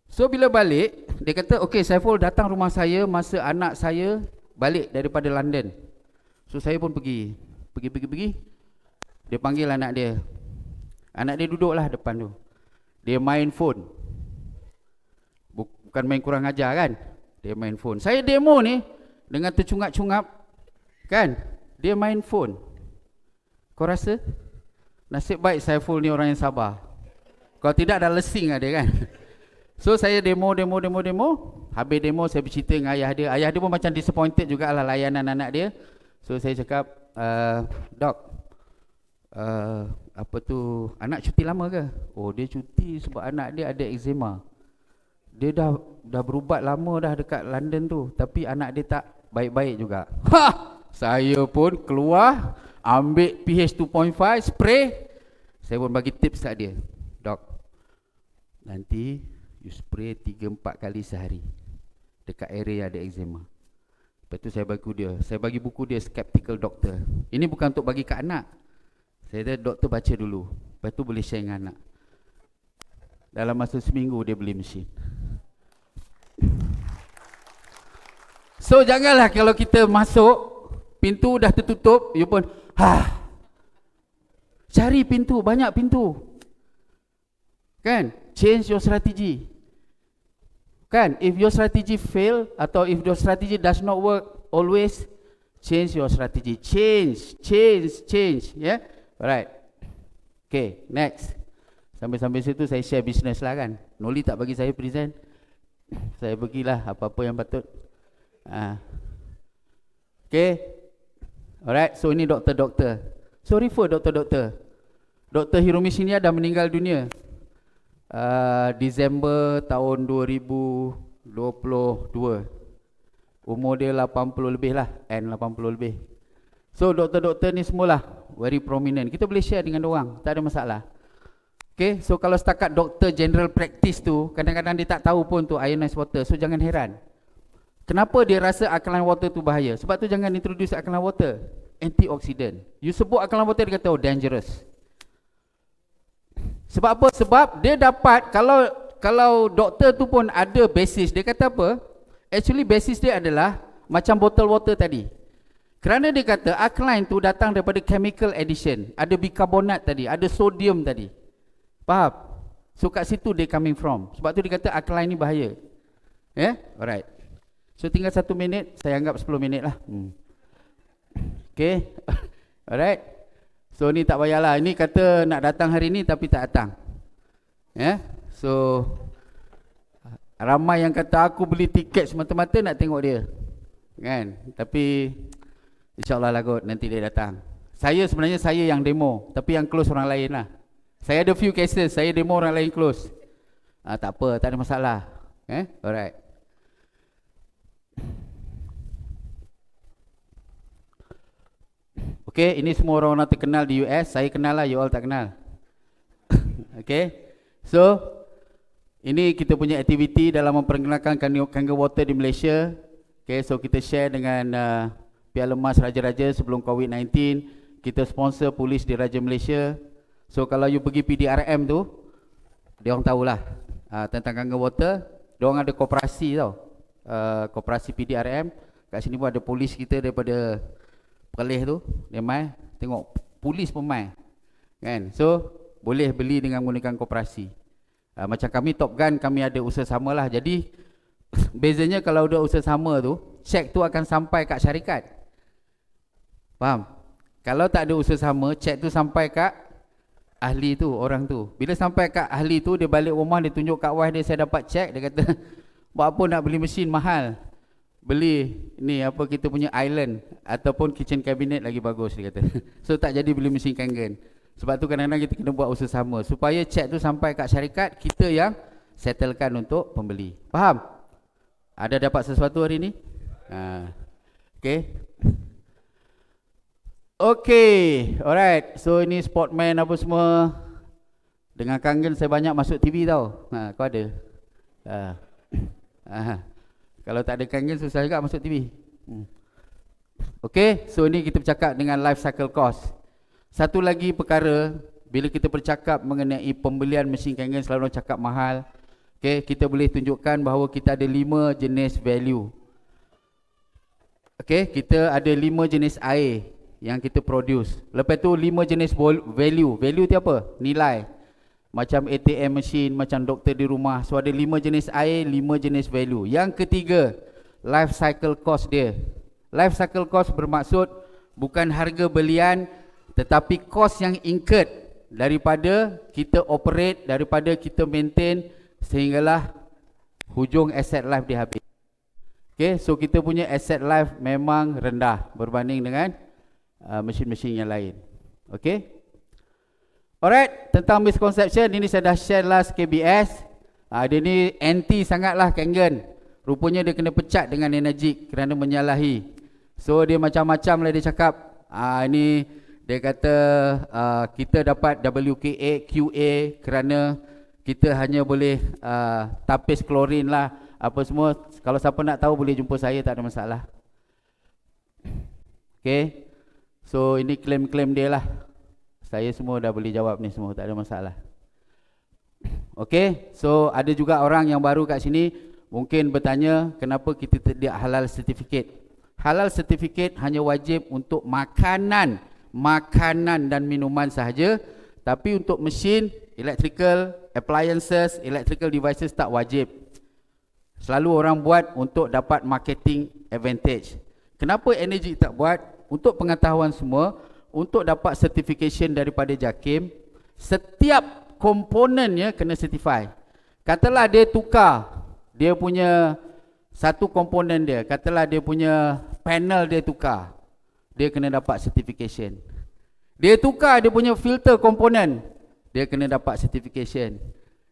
So bila balik, dia kata, okay Saiful datang rumah saya masa anak saya balik daripada London. So saya pun pergi. Dia panggil anak dia. Anak dia duduklah depan tu. Dia main phone. Bukan main kurang ajar kan? Dia main phone. Saya demo ni dengan tercungap-cungap kan? Dia main phone. Kau rasa? Nasib baik Saiful ni orang yang sabar. Kalau tidak dah lesing lah dia kan? So saya demo. Habis demo saya bercerita dengan ayah dia. Ayah dia pun macam disappointed jugalah layanan anak dia. So saya cakap, Dok, apa tu, anak cuti lama ke? Oh dia cuti sebab anak dia ada eczema. Dia dah berubat lama dah dekat London tu, tapi anak dia tak baik-baik juga. Saya pun keluar, ambil pH 2.5, spray. Saya pun bagi tips kat dia. Dok, nanti you spray 3-4 kali sehari dekat area ada eczema. Lepas tu saya bagi buku dia Skeptical Doctor. Ini bukan untuk bagi kat anak. Saya kata doktor baca dulu, lepas tu boleh share dengan anak. Dalam masa seminggu dia beli mesin. So janganlah kalau kita masuk, pintu dah tertutup, you pun cari pintu, banyak pintu. Kan? Change your strategy. Kan? If your strategy fail atau if your strategy does not work, always change your strategy. Change. Yeah? Alright. Okay, next. Sambil-sambil situ saya share business lah kan. Noli tak bagi saya present. Saya bagilah apa-apa yang patut. Okay. Alright, so ini doktor-doktor. So refer doktor-doktor. Dr. Hiromi Shinya dah meninggal dunia Disember tahun 2022. Umur dia 80 lebih lah, 80 lebih. So doktor-doktor ni semualah very prominent. Kita boleh share dengan orang, tak ada masalah. Okay, so kalau setakat doktor general practice tu, kadang-kadang dia tak tahu pun tu ionized water. So jangan heran. Kenapa dia rasa alkaline water tu bahaya? Sebab tu jangan introduce alkaline water. Antioxidant. You sebut alkaline water, dia kata oh dangerous. Sebab apa? Sebab dia dapat, kalau doktor tu pun ada basis. Dia kata apa? Actually basis dia adalah macam bottle water tadi. Kerana dia kata alkaline tu datang daripada chemical addition. Ada bikarbonat tadi, ada sodium tadi. Faham? So kat situ dia coming from. Sebab tu dia kata alkaline ni bahaya. Yeah? Alright. So tinggal 1 minit, saya anggap 10 minit lah. Okay. Alright. So ni tak payahlah. Ini kata nak datang hari ni tapi tak datang. Yeah? So ramai yang kata aku beli tiket semata-mata nak tengok dia. Kan? Tapi InsyaAllah lah kot, nanti dia datang. Sebenarnya saya yang demo, tapi yang close orang lain lah. Saya ada few cases, saya demo orang lain close. Tak apa, tak ada masalah. Alright. Okay, ini semua orang-orang terkenal di US. Saya kenal lah, you all tak kenal. Okay, so ini kita punya aktiviti dalam memperkenalkan Kangen Water di Malaysia. Okay, so kita share dengan Piala Emas Raja-Raja sebelum COVID-19. Kita sponsor polis di Raja Malaysia. So kalau you pergi PDRM tu, dia orang tahulah tentang Kangen Water. Dia orang ada koperasi tau, koperasi PDRM. Kat sini pun ada polis kita daripada Perlis tu, dia mai tengok polis pun mai. Kan? So boleh beli dengan menggunakan koperasi. Macam kami Top Gun, kami ada usaha sama lah. Jadi bezanya kalau ada usaha sama tu, cek tu akan sampai kat syarikat. Faham? Kalau tak ada usaha sama, cek tu sampai kat ahli tu, orang tu. Bila sampai kat ahli tu, dia balik rumah, dia tunjuk kat wife dia, saya dapat cek. Dia kata, buat apa nak beli mesin mahal? Beli ni apa kita punya island ataupun kitchen cabinet lagi bagus, dia kata. So tak jadi beli mesin Kangen. Sebab tu kadang-kadang kita kena buat usaha sama supaya cek tu sampai kat syarikat, kita yang settlekan untuk pembeli. Faham? Ada dapat sesuatu hari ni? Okay. Okay, alright. So ini sportman apa semua. Dengan Kangen saya banyak masuk TV tau. Kau ada? Kalau tak ada Kangen susah juga masuk TV. Okay, so ini kita bercakap dengan life cycle cost. Satu lagi perkara, bila kita bercakap mengenai pembelian mesin Kangen, selalu orang cakap mahal. Okay, kita boleh tunjukkan bahawa kita ada 5 jenis value. Okay, kita ada 5 jenis air yang kita produce. Lepas tu 5 jenis value. Value tu apa? Nilai. Macam ATM machine, macam doktor di rumah. So ada 5 jenis air, 5 jenis value. Yang ketiga, life cycle cost dia. Life cycle cost bermaksud bukan harga belian, tetapi cost yang incurred daripada kita operate, daripada kita maintain, sehinggalah hujung asset life dia habis. Okay, so kita punya asset life memang rendah berbanding dengan mesin-mesin yang lain. Okay. Alright, tentang misconception ini saya dah share last KBS. Dia ni anti sangatlah Kangen. Rupanya dia kena pecat dengan Energik kerana menyalahi. So dia macam-macam lah dia cakap. Ini dia kata kita dapat WKA, QA kerana kita hanya boleh tapis klorin lah, apa semua. Kalau siapa nak tahu boleh jumpa saya, tak ada masalah. Okay. So ini klaim-klaim dia lah. Saya semua dah boleh jawab ni semua, tak ada masalah. Okay, so ada juga orang yang baru kat sini mungkin bertanya kenapa kita tidak halal certificate. Halal certificate hanya wajib untuk makanan dan minuman sahaja. Tapi untuk mesin, electrical, appliances, electrical devices tak wajib. Selalu orang buat untuk dapat marketing advantage. Kenapa Energik tak buat? Untuk pengetahuan semua, untuk dapat certification daripada JAKIM, setiap komponennya kena certify. Katalah dia tukar dia punya satu komponen dia, katalah dia punya panel dia tukar, dia kena dapat certification. Dia tukar dia punya filter komponen, dia kena dapat certification.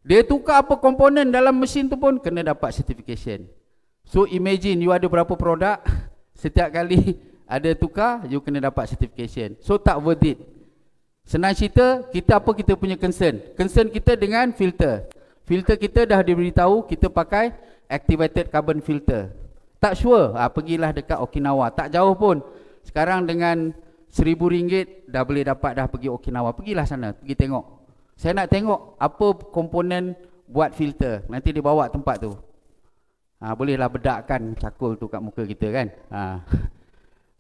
Dia tukar apa komponen dalam mesin tu pun kena dapat certification. So imagine you ada berapa produk, setiap kali ada tukar, you kena dapat certification. So tak worth it. Senang cerita, kita apa kita punya concern? Concern kita dengan filter. Filter kita dah diberitahu kita pakai activated carbon filter. Tak sure, pergilah dekat Okinawa. Tak jauh pun. Sekarang dengan RM1,000 dah boleh dapat dah pergi Okinawa. Pergilah sana, pergi tengok. Saya nak tengok apa komponen buat filter. Nanti dia bawa tempat tu. Bolehlah bedakkan cakul tu kat muka kita kan.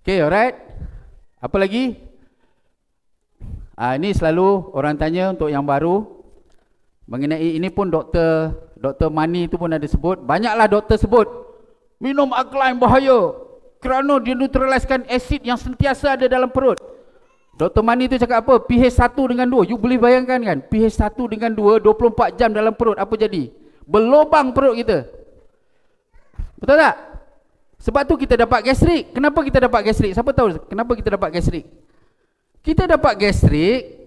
Okay, alright. Apa lagi? Ini selalu orang tanya untuk yang baru. Mengenai ini pun Dr. Mani tu pun ada sebut. Banyaklah doktor sebut minum alkaline bahaya kerana dia neutraliskan asid yang sentiasa ada dalam perut. Dr. Mani tu cakap apa? pH 1 dengan 2. You boleh bayangkan kan? pH 1 dengan 2, 24 jam dalam perut. Apa jadi? Berlubang perut kita. Betul tak? Sebab tu kita dapat gastrik. Kenapa kita dapat gastrik? Siapa tahu kenapa kita dapat gastrik? Kita dapat gastrik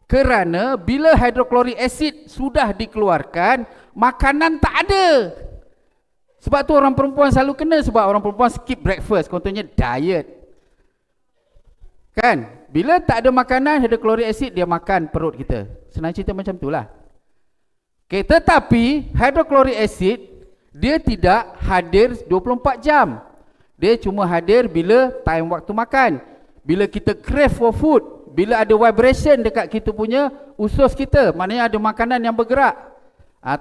kerana bila hidroklorik asid sudah dikeluarkan, makanan tak ada. Sebab tu orang perempuan selalu kena, sebab orang perempuan skip breakfast, contohnya diet. Kan? Bila tak ada makanan, hidroklorik asid dia makan perut kita. Senang cerita macam itulah. Okay, tetapi hidroklorik asid dia tidak hadir 24 jam. Dia cuma hadir bila time waktu makan. Bila kita crave for food, bila ada vibration dekat kita punya usus kita, maknanya ada makanan yang bergerak.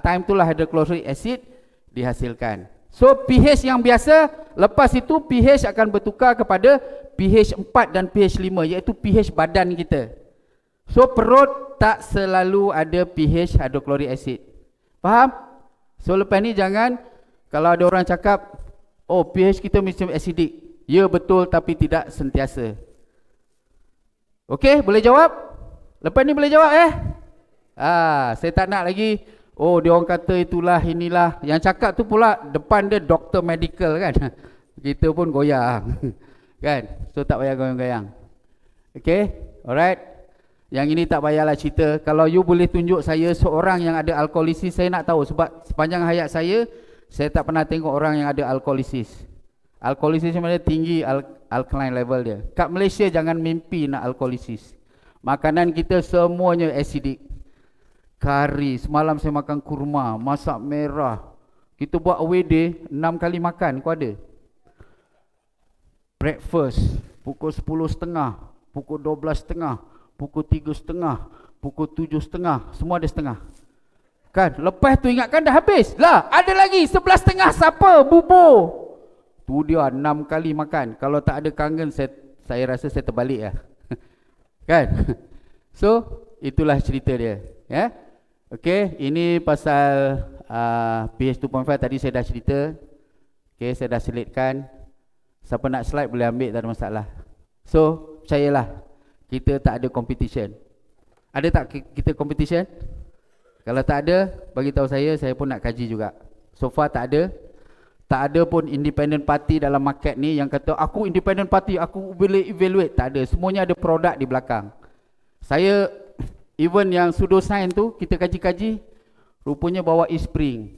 Time itulah hidroklorik asid dihasilkan. So pH yang biasa, lepas itu pH akan bertukar kepada pH 4 dan pH 5, iaitu pH badan kita. So perut tak selalu ada pH hidroklorik asid. Faham? So lepas ni jangan, kalau ada orang cakap Oh, pH kita mesti acidic. Ya betul, tapi tidak sentiasa. Okey, boleh jawab? Lepas ni boleh jawab saya tak nak lagi. Oh, dia orang kata itulah inilah. Yang cakap tu pula depan dia doktor medical kan. Kita pun goyang. Kan? So tak payah goyang-goyang. Okey, alright. Yang ini tak payahlah cerita. Kalau you boleh tunjuk saya seorang yang ada alkoholisis, saya nak tahu. Sebab sepanjang hayat saya tak pernah tengok orang yang ada alkoholisis. Alkoholisis sebenarnya tinggi alkaline level dia. Kat Malaysia jangan mimpi nak alkoholisis. Makanan kita semuanya acidic. Kari, semalam saya makan kurma, masak merah. Kita buat away day, 6 kali makan, kau ada? Breakfast, pukul 10.30, pukul 12.30, pukul 3.30, pukul 7.30, semua ada setengah. Kan, lepas tu ingatkan dah habis. Lah, ada lagi 11.30 siapa? Bubur. Tu dia 6 kali makan. Kalau tak ada kangen, saya rasa saya terbalik lah. Kan? So, itulah cerita dia. Ya. Okey, ini pasal pH 2.5 tadi saya dah cerita. Okey, saya dah selitkan. Siapa nak slide boleh ambil, tak ada masalah. So, percayalah, kita tak ada competition. Ada tak kita competition? Kalau tak ada, bagi tahu saya pun nak kaji juga. So far tak ada. Tak ada pun independent party dalam market ni yang kata aku independent party, aku boleh evaluate. Tak ada, semuanya ada produk di belakang. Saya even yang pseudoscience tu kita kaji-kaji, rupanya bawa e-spring.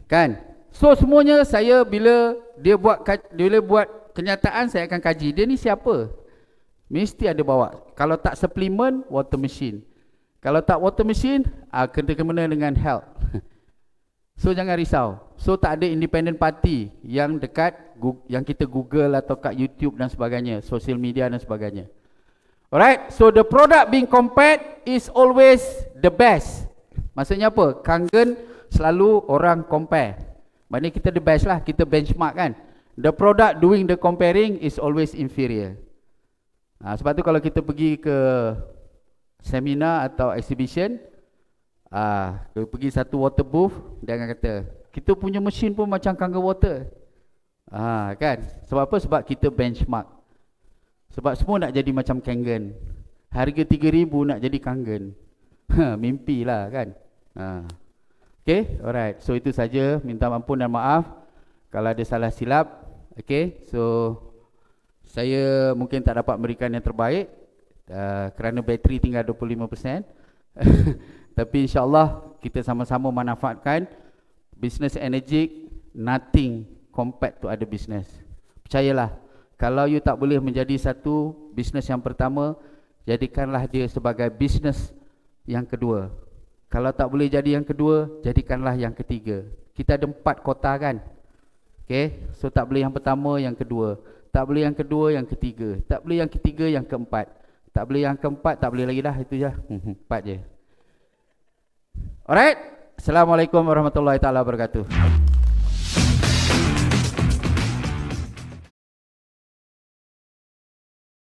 Kan? So semuanya saya bila dia buat kenyataan saya akan kaji. Dia ni siapa? Mesti ada bawa. Kalau tak suplemen, water machine. Kalau tak water machine, kena dengan health. So jangan risau. So tak ada independent party yang dekat yang kita Google atau kat YouTube dan sebagainya, social media dan sebagainya. Alright, so the product being compared is always the best. Maksudnya apa? Kangen selalu orang compare. Maknanya kita the best lah, kita benchmark kan. The product doing the comparing is always inferior. Sebab tu kalau kita pergi ke seminar atau exhibition, kalau pergi satu water booth, dia akan kata, kita punya mesin pun macam Kangen water. Kan? Sebab apa? Sebab kita benchmark. Sebab semua nak jadi macam Kangen. Harga 3,000 nak jadi Kangen. Mimpilah kan. Okay, alright. So itu saja. Minta ampun dan maaf kalau ada salah silap. Okay, so saya mungkin tak dapat memberikan yang terbaik kerana bateri tinggal 25%. Tapi insyaAllah kita sama-sama manfaatkan. Business energik, nothing compared to other business. Percayalah, kalau you tak boleh menjadi satu business yang pertama, jadikanlah dia sebagai business yang kedua. Kalau tak boleh jadi yang kedua, jadikanlah yang ketiga. Kita ada 4 kota kan. Okay, so tak boleh yang pertama, yang kedua. Tak boleh yang kedua, yang ketiga. Tak boleh yang ketiga, yang keempat. Tak boleh yang keempat, tak boleh lagi dah, itu je. 4 je. Alright. Assalamualaikum warahmatullahi taala wabarakatuh.